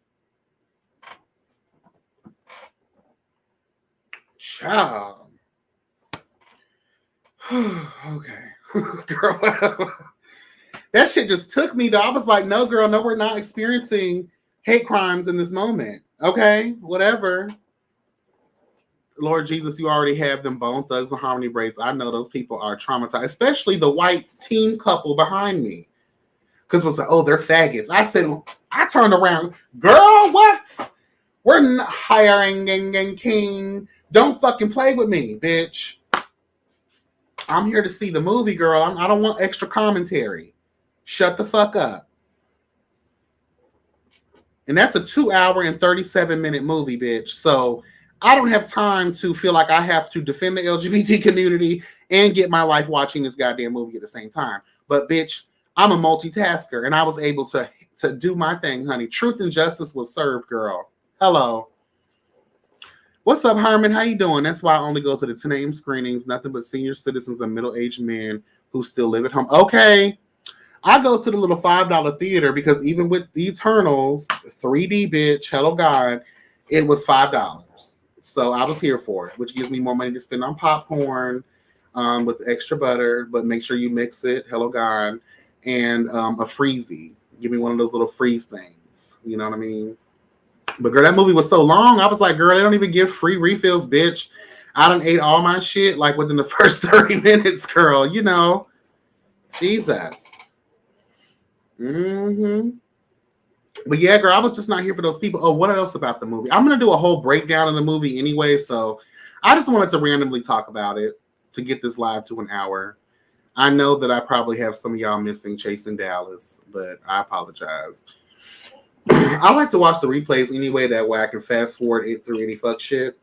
Child. Okay. Girl. That shit just took me to... I was like, no, girl, no, we're not experiencing hate crimes in this moment. Okay? Whatever. Lord Jesus, you already have them Bone Thugs and Harmony braids. I know those people are traumatized, especially the white teen couple behind me. Because it was like, oh, they're faggots. I said, I turned around, girl, what? We're not hiring and king. Don't fucking play with me, bitch. I'm here to see the movie, girl. I don't want extra commentary. Shut the fuck up. And that's a 2-hour and 37-minute movie, bitch. So I don't have time to feel like I have to defend the LGBT community and get my life watching this goddamn movie at the same time. But bitch, I'm a multitasker and I was able to do my thing, honey. Truth and justice was served, girl. Hello. What's up, Herman? How you doing? That's why I only go to the 10 a.m. screenings. Nothing but senior citizens and middle-aged men who still live at home. Okay. I go to the little $5 theater because even with the Eternals, 3D, bitch, hello, God, it was $5. So I was here for it, which gives me more money to spend on popcorn with extra butter, but make sure you mix it, hello, God, and a freezy. Give me one of those little freeze things. You know what I mean? But girl, that movie was so long. I was like, girl, they don't even give free refills, bitch. I done ate all my shit like within the first 30 minutes, girl. You know, Jesus. Mm-hmm. But yeah, girl, I was just not here for those people. Oh, what else about the movie? I'm gonna do a whole breakdown of the movie anyway, so I just wanted to randomly talk about it to get this live to an hour. I know that I probably have some of y'all missing Chasing Dallas, but I apologize. I like to watch the replays anyway, that way I can fast forward it through any fuck shit.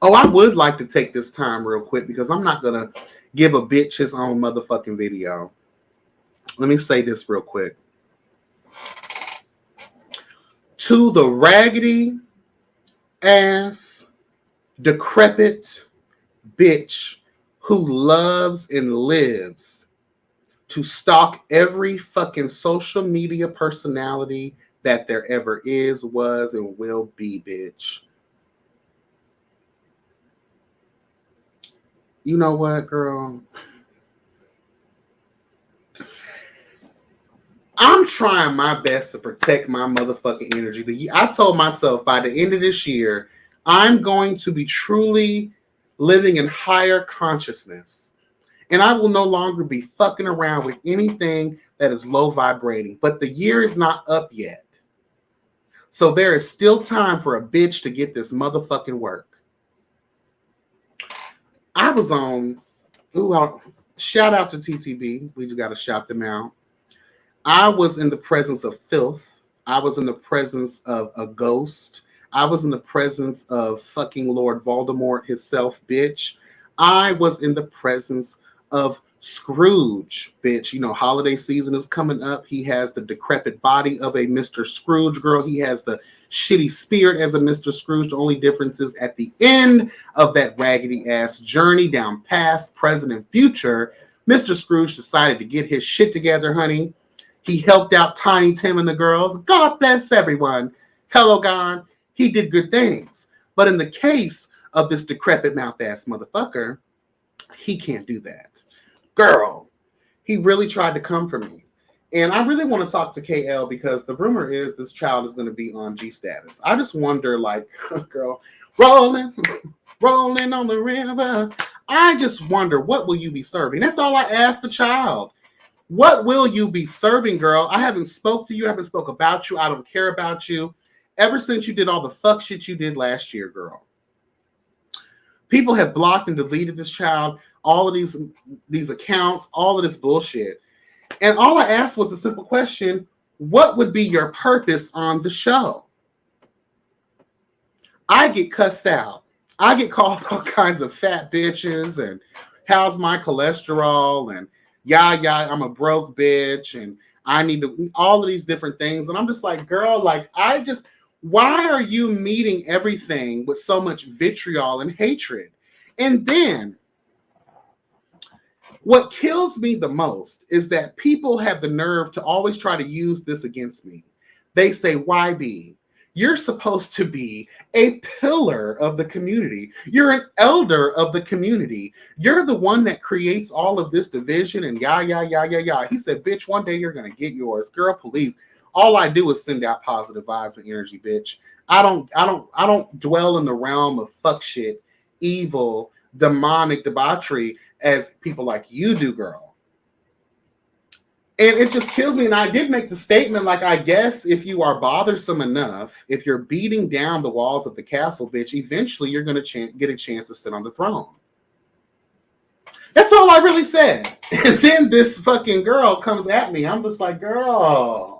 Oh, I would like to take this time real quick because I'm not gonna give a bitch his own motherfucking video. Let me say this real quick. To the raggedy ass, decrepit bitch who loves and lives to stalk every fucking social media personality that there ever is, was, and will be, bitch. You know what, girl? I'm trying my best to protect my motherfucking energy. I told myself by the end of this year, I'm going to be truly living in higher consciousness. And I will no longer be fucking around with anything that is low vibrating. But the year is not up yet. So there is still time for a bitch to get this motherfucking work. I was on, shout out to TTB. We just got to shout them out. I was in the presence of filth. I was in the presence of a ghost. I was in the presence of fucking Lord Voldemort himself, bitch. I was in the presence of Scrooge, bitch, you know, holiday season is coming up. He has the decrepit body of a Mr. Scrooge, girl. He has the shitty spirit as a Mr. Scrooge. The only difference is at the end of that raggedy ass journey down past, present, and future, Mr. Scrooge decided to get his shit together, honey. He helped out Tiny Tim and the girls. God bless everyone. Hello, God. He did good things. But in the case of this decrepit mouth ass motherfucker, he can't do that. Girl, he really tried to come for me. And I really want to talk to KL because the rumor is this child is going to be on G status. I just wonder, like, girl, rolling on the river. I just wonder, what will you be serving? That's all I asked the child. What will you be serving, girl? I haven't spoke to you. I haven't spoke about you. I don't care about you. Ever since you did all the fuck shit you did last year, girl. People have blocked and deleted this child, all of these accounts, all of this bullshit. And all I asked was a simple question: what would be your purpose on the show? I get cussed out. I get called all kinds of fat bitches and how's my cholesterol and I'm a broke bitch and I need to, all of these different things. And I'm just like, girl, like, why are you meeting everything with so much vitriol and hatred? And then what kills me the most is that people have the nerve to always try to use this against me. They say, YB, you're supposed to be a pillar of the community. You're an elder of the community. You're the one that creates all of this division and He said, bitch, one day you're going to get yours. Girl, please. All I do is send out positive vibes and energy, bitch. I don't dwell in the realm of fuck shit, evil, demonic debauchery as people like you do, girl. And it just kills me. And I did make the statement, like, I guess if you are bothersome enough, if you're beating down the walls of the castle, bitch, eventually you're going to get a chance to sit on the throne. That's all I really said. And then this fucking girl comes at me. I'm just like, girl.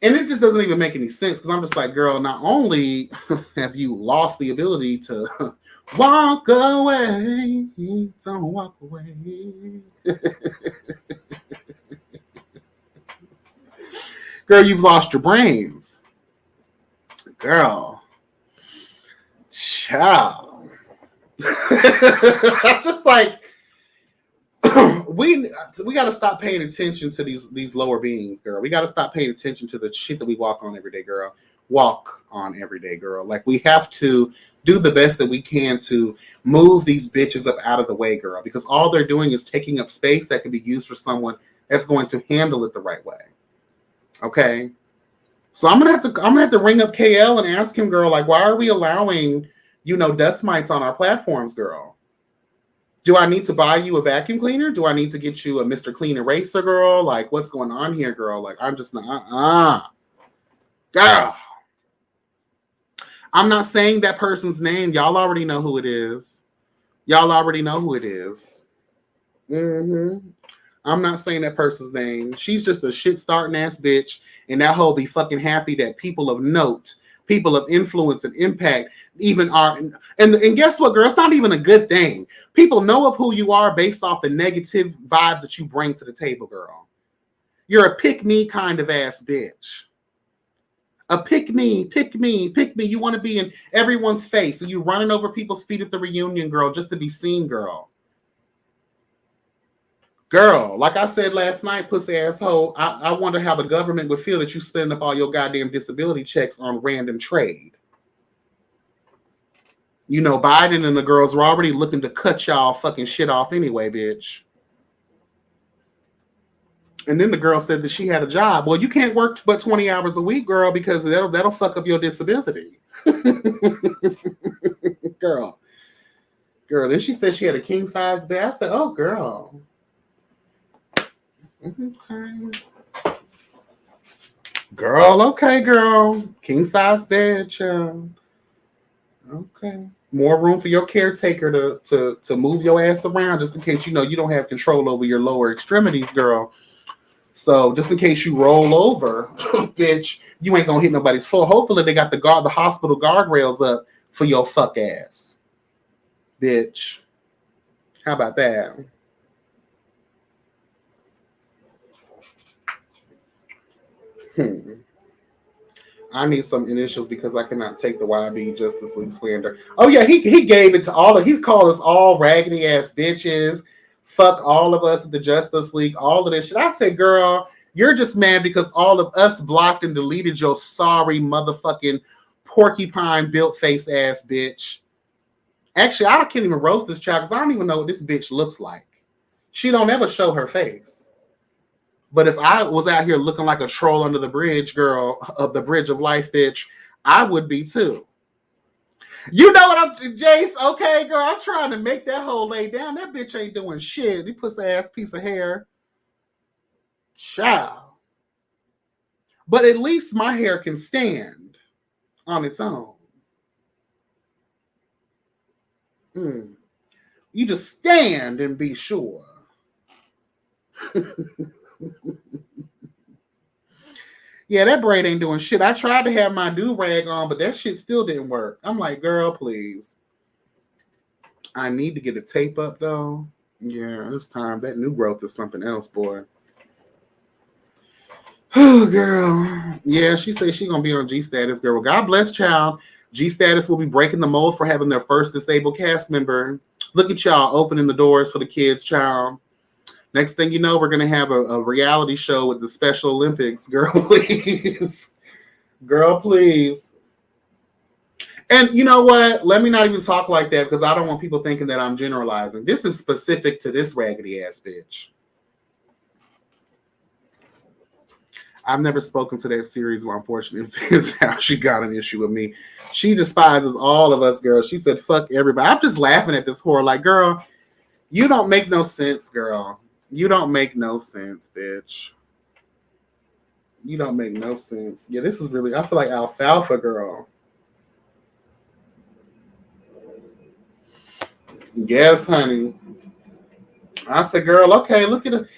And it just doesn't even make any sense because I'm just like, girl, not only have you lost the ability to walk away, don't walk away. Girl, you've lost your brains. Girl. Child. I'm just like, we got to stop paying attention to these lower beings, girl. We got to stop paying attention to the shit that we walk on every day, girl. Like, we have to do the best that we can to move these bitches up out of the way, girl, because all they're doing is taking up space that can be used for someone that's going to handle it the right way. Okay? So I'm gonna have to ring up KL and ask him, girl, like, why are we allowing, dust mites on our platforms, girl? Do I need to buy you a vacuum cleaner? Do I need to get you a Mr. Clean Eraser, girl? Like, what's going on here, girl? Like, I'm just not, girl. I'm not saying that person's name. Y'all already know who it is. I'm not saying that person's name. She's just a shit starting ass bitch, and that hoe be fucking happy that people of note, people of influence and impact even are, and guess what, girl? It's not even a good thing. People know of who you are based off the negative vibes that you bring to the table, girl. You're a pick me kind of ass bitch. A pick me. You want to be in everyone's face, and you running over people's feet at the reunion, girl, just to be seen, girl. Girl, like I said last night, pussy asshole, I wonder how the government would feel that you spending up all your goddamn disability checks on random trade. Biden and the girls were already looking to cut y'all fucking shit off anyway, bitch. And then the girl said that she had a job. Well, you can't work but 20 hours a week, girl, because that'll fuck up your disability. Girl. Then she said she had a king size bed. I said, oh, girl. Okay. Girl, okay, girl. King size bed, child. Okay. More room for your caretaker to move your ass around just in case you don't have control over your lower extremities, girl. So just in case you roll over, bitch, you ain't gonna hit nobody's foot. Hopefully they got the hospital guardrails up for your fuck ass. Bitch. How about that? I need some initials because I cannot take the YB Justice League slander. Oh yeah, he gave it to all of. He called us all raggedy ass bitches. Fuck all of us at the Justice League. All of this shit. I said, girl, you're just mad because all of us blocked and deleted your sorry motherfucking porcupine built face ass bitch. Actually, I can't even roast this child because I don't even know what this bitch looks like. She don't ever show her face. But if I was out here looking like a troll under the bridge, girl, of the bridge of life, bitch, I would be too. You know what I'm, Jace? Okay, girl, I'm trying to make that hoe lay down. That bitch ain't doing shit. He puts the ass piece of hair. Child. But at least my hair can stand on its own. You just stand and be sure. Yeah, that braid ain't doing shit. I tried to have my do-rag on, but that shit still didn't work. I'm like, girl, please. I need to get a tape up, though. Yeah, this time. That new growth is something else, boy. Oh, girl. Yeah, she says she's going to be on G-Status, girl. Well, God bless, child. G-Status will be breaking the mold for having their first disabled cast member. Look at y'all opening the doors for the kids, child. Next thing you know, we're going to have a reality show with the Special Olympics. Girl, please. Girl, please. And you know what? Let me not even talk like that because I don't want people thinking that I'm generalizing. This is specific to this raggedy ass bitch. I've never spoken to that series where unfortunately is how she got an issue with me. She despises all of us, girl. She said, fuck everybody. I'm just laughing at this whore. Like, girl, you don't make no sense, girl. You don't make no sense, bitch. You don't make no sense. Yeah, this is really, I feel like alfalfa, girl. Yes, honey. I said, girl, okay, look at it.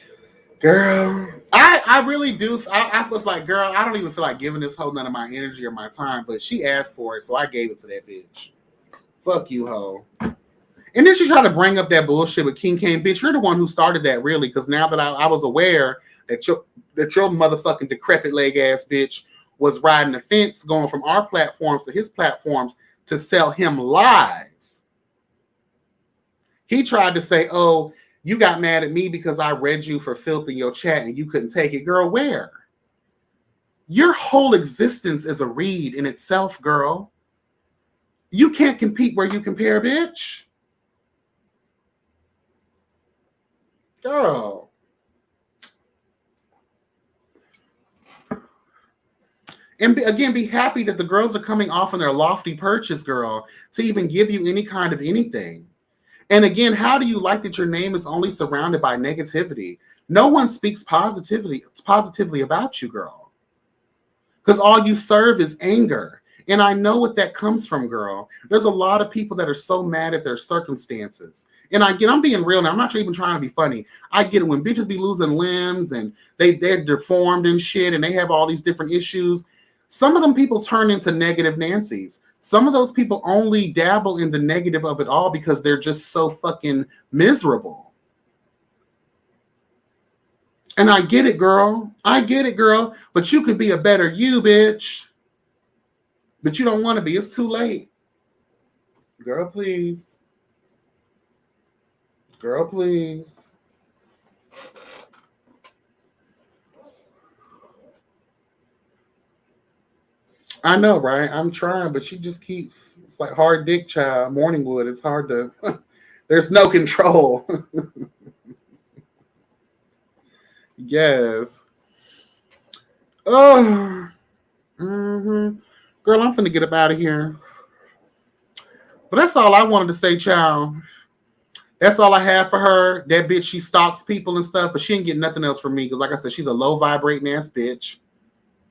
Girl, I really do. I was like, girl, I don't even feel like giving this hoe none of my energy or my time, but she asked for it, so I gave it to that bitch. Fuck you, hoe. And then she tried to bring up that bullshit with King Kane. Bitch, you're the one who started that, really, because now that I was aware that your motherfucking decrepit leg ass bitch was riding the fence, going from our platforms to his platforms to sell him lies. He tried to say, oh, you got mad at me because I read you for filth in your chat and you couldn't take it. Girl, where? Your whole existence is a read in itself, girl. You can't compete where you compare, bitch. Girl. And again, be happy that the girls are coming off on their lofty perches, girl, to even give you any kind of anything. And again, how do you like that your name is only surrounded by negativity? No one speaks positively about you, girl. Because all you serve is anger. And I know what that comes from, girl. There's a lot of people that are so mad at their circumstances. And I'm being real now. I'm not even trying to be funny. I get it when bitches be losing limbs and they're deformed and shit and they have all these different issues. Some of them people turn into negative Nancys. Some of those people only dabble in the negative of it all because they're just so fucking miserable. And I get it, girl. I get it, girl. But you could be a better you, bitch. But you don't want to be. It's too late. Girl, please. Girl, please. I know, right? I'm trying, but she just keeps, it's like hard dick child, Morningwood. It's hard to, there's no control. Yes. Oh. Mm-hmm. Girl, I'm finna get up out of here. But that's all I wanted to say, child. That's all I have for her. That bitch, she stalks people and stuff, but she ain't getting nothing else from me. Because like I said, she's a low vibrating ass bitch.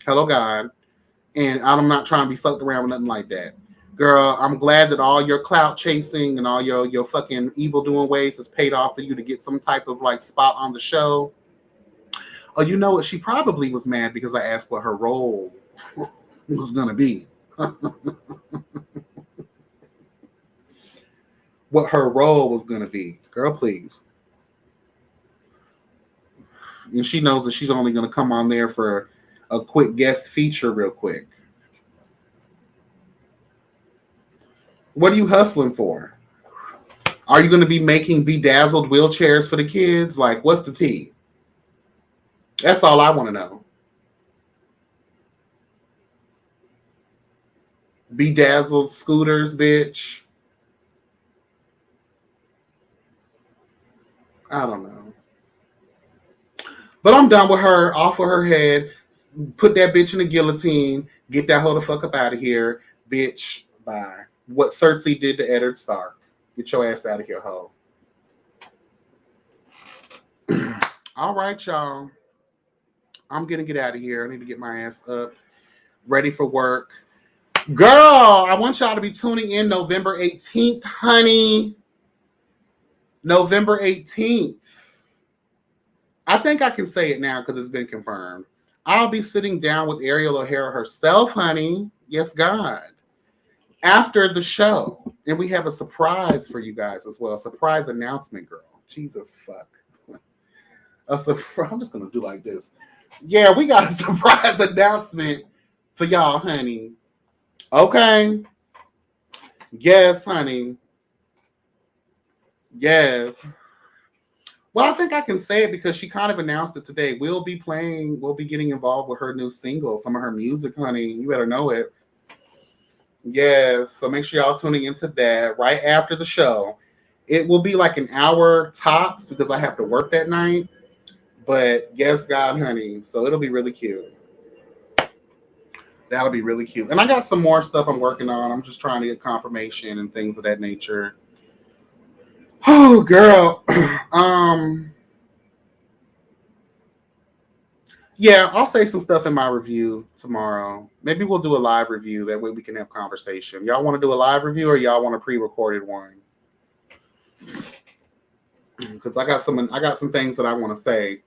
Hello, God. And I'm not trying to be fucked around with nothing like that. Girl, I'm glad that all your clout chasing and all your fucking evil doing ways has paid off for you to get some type of like spot on the show. Oh, you know what? She probably was mad because I asked what her role was going to be. What her role was going to be. Girl, please. And she knows that she's only going to come on there for a quick guest feature real quick. What are you hustling for? Are you going to be making bedazzled wheelchairs for the kids? Like, what's the tea? That's all I want to know. Bedazzled scooters, bitch. I don't know. But I'm done with her. Off of her head. Put that bitch in the guillotine. Get that hoe the fuck up out of here. Bitch, bye. What Cersei did to Eddard Stark. Get your ass out of here, hoe. All right, y'all. I'm going to get out of here. I need to get my ass up. Ready for work. Girl, I want y'all to be tuning in November 18th, honey. November 18th. I think I can say it now because it's been confirmed. I'll be sitting down with Ariel O'Hara herself, honey. Yes, God. After the show. And we have a surprise for you guys as well. A surprise announcement, girl. Jesus fuck. I'm just going to do like this. Yeah, we got a surprise announcement for y'all, honey. Okay. Yes, honey. Yes. Well, I think I can say it because she kind of announced it today. We'll be getting involved with her new single, some of her music, honey. You better know it. Yes. So make sure y'all tuning into that right after the show. It will be like an hour tops because I have to work that night. But yes, God, honey. So it'll be really cute. That'll be really cute. And I got some more stuff I'm working on. I'm just trying to get confirmation and things of that nature. Oh, girl. Yeah, I'll say some stuff in my review tomorrow. Maybe we'll do a live review. That way we can have conversation. Y'all want to do a live review or y'all want a pre-recorded one? Because I got some things that I want to say.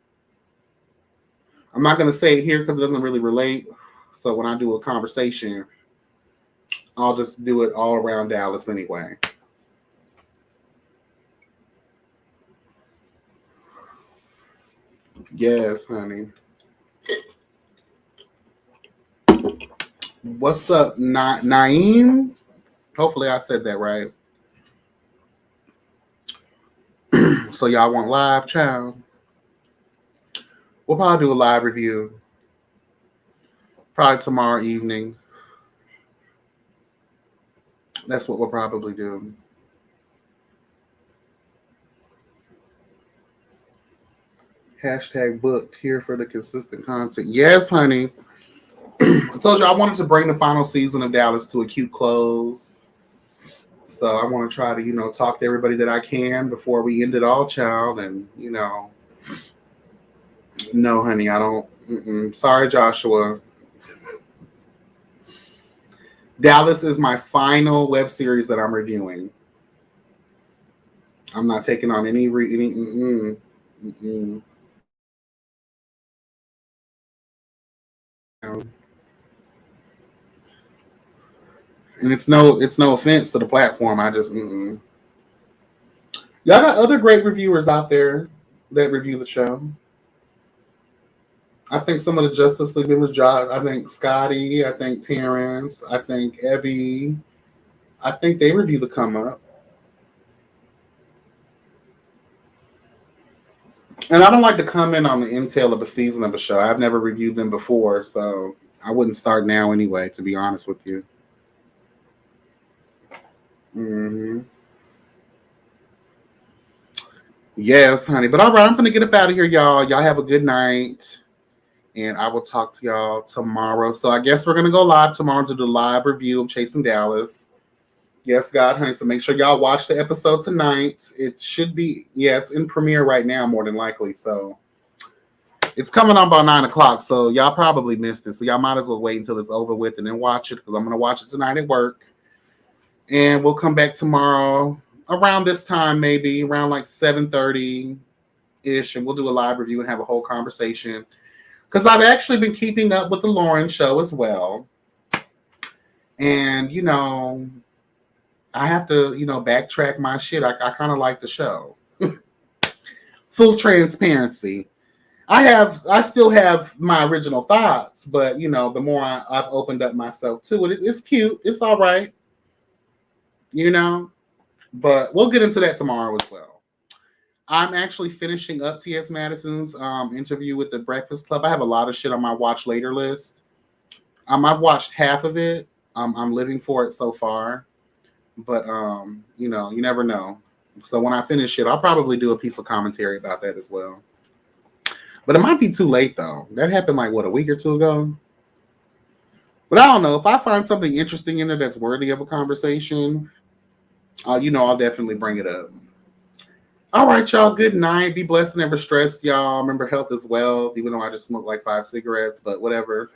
I'm not going to say it here because it doesn't really relate. So when I do a conversation, I'll just do it all around Dallas anyway. Yes, honey. What's up, Naeem? Hopefully I said that right. So y'all want live, child? We'll probably do a live review. Probably tomorrow evening. That's what we'll probably do. Hashtag booked here for the consistent content. Yes, honey. I told you I wanted to bring the final season of Dallas to a cute close. So I want to try to, talk to everybody that I can before we end it all, child. And, no, honey, I don't. Sorry, Joshua. Dallas is my final web series that I'm reviewing. I'm not taking on any. And it's no offense to the platform. I just y'all got other great reviewers out there that review the show. I think some of the Justice League members, I think Scotty, I think Terrence, I think Evie, I think they review the come up. And I don't like to comment on the intel of a season of a show. I've never reviewed them before, so I wouldn't start now anyway, to be honest with you. Mm-hmm. Yes, honey. But all right, I'm going to get up out of here, y'all. Y'all have a good night. And I will talk to y'all tomorrow. So I guess we're going to go live tomorrow to do the live review of Chasing Dallas. Yes, God, honey. So make sure y'all watch the episode tonight. It should be, it's in premiere right now, more than likely. So it's coming on about 9 o'clock. So y'all probably missed it. So y'all might as well wait until it's over with and then watch it because I'm going to watch it tonight at work. And we'll come back tomorrow around this time, maybe around like 7:30-ish. And we'll do a live review and have a whole conversation. Because I've actually been keeping up with the Lauren show as well. And, I have to, backtrack my shit. I kind of like the show. Full transparency. I still have my original thoughts, but you know, the more I've opened up myself to it, it's cute. It's all right, you know. But we'll get into that tomorrow as well. I'm actually finishing up T.S. Madison's interview with the Breakfast Club. I have a lot of shit on my watch later list. I've watched half of it. I'm living for it so far, but you know, you never know. So when I finish it, I'll probably do a piece of commentary about that as well. But it might be too late though. That happened like what, a week or two ago. But I don't know, if I find something interesting in there that's worthy of a conversation, you know, I'll definitely bring it up. All right, y'all. Good night. Be blessed and never stressed, y'all. Remember, health is wealth. Even though I just smoked like 5 cigarettes, but whatever.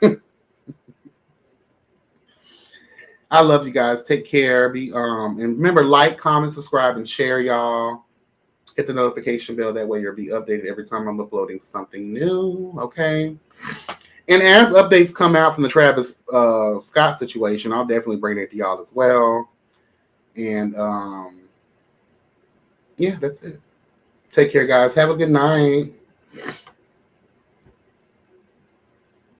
I love you guys. Take care. And remember, like, comment, subscribe, and share, y'all. Hit the notification bell. That way you'll be updated every time I'm uploading something new. Okay. And as updates come out from the Travis Scott situation, I'll definitely bring it to y'all as well. And yeah, that's it. Take care, guys. Have a good night.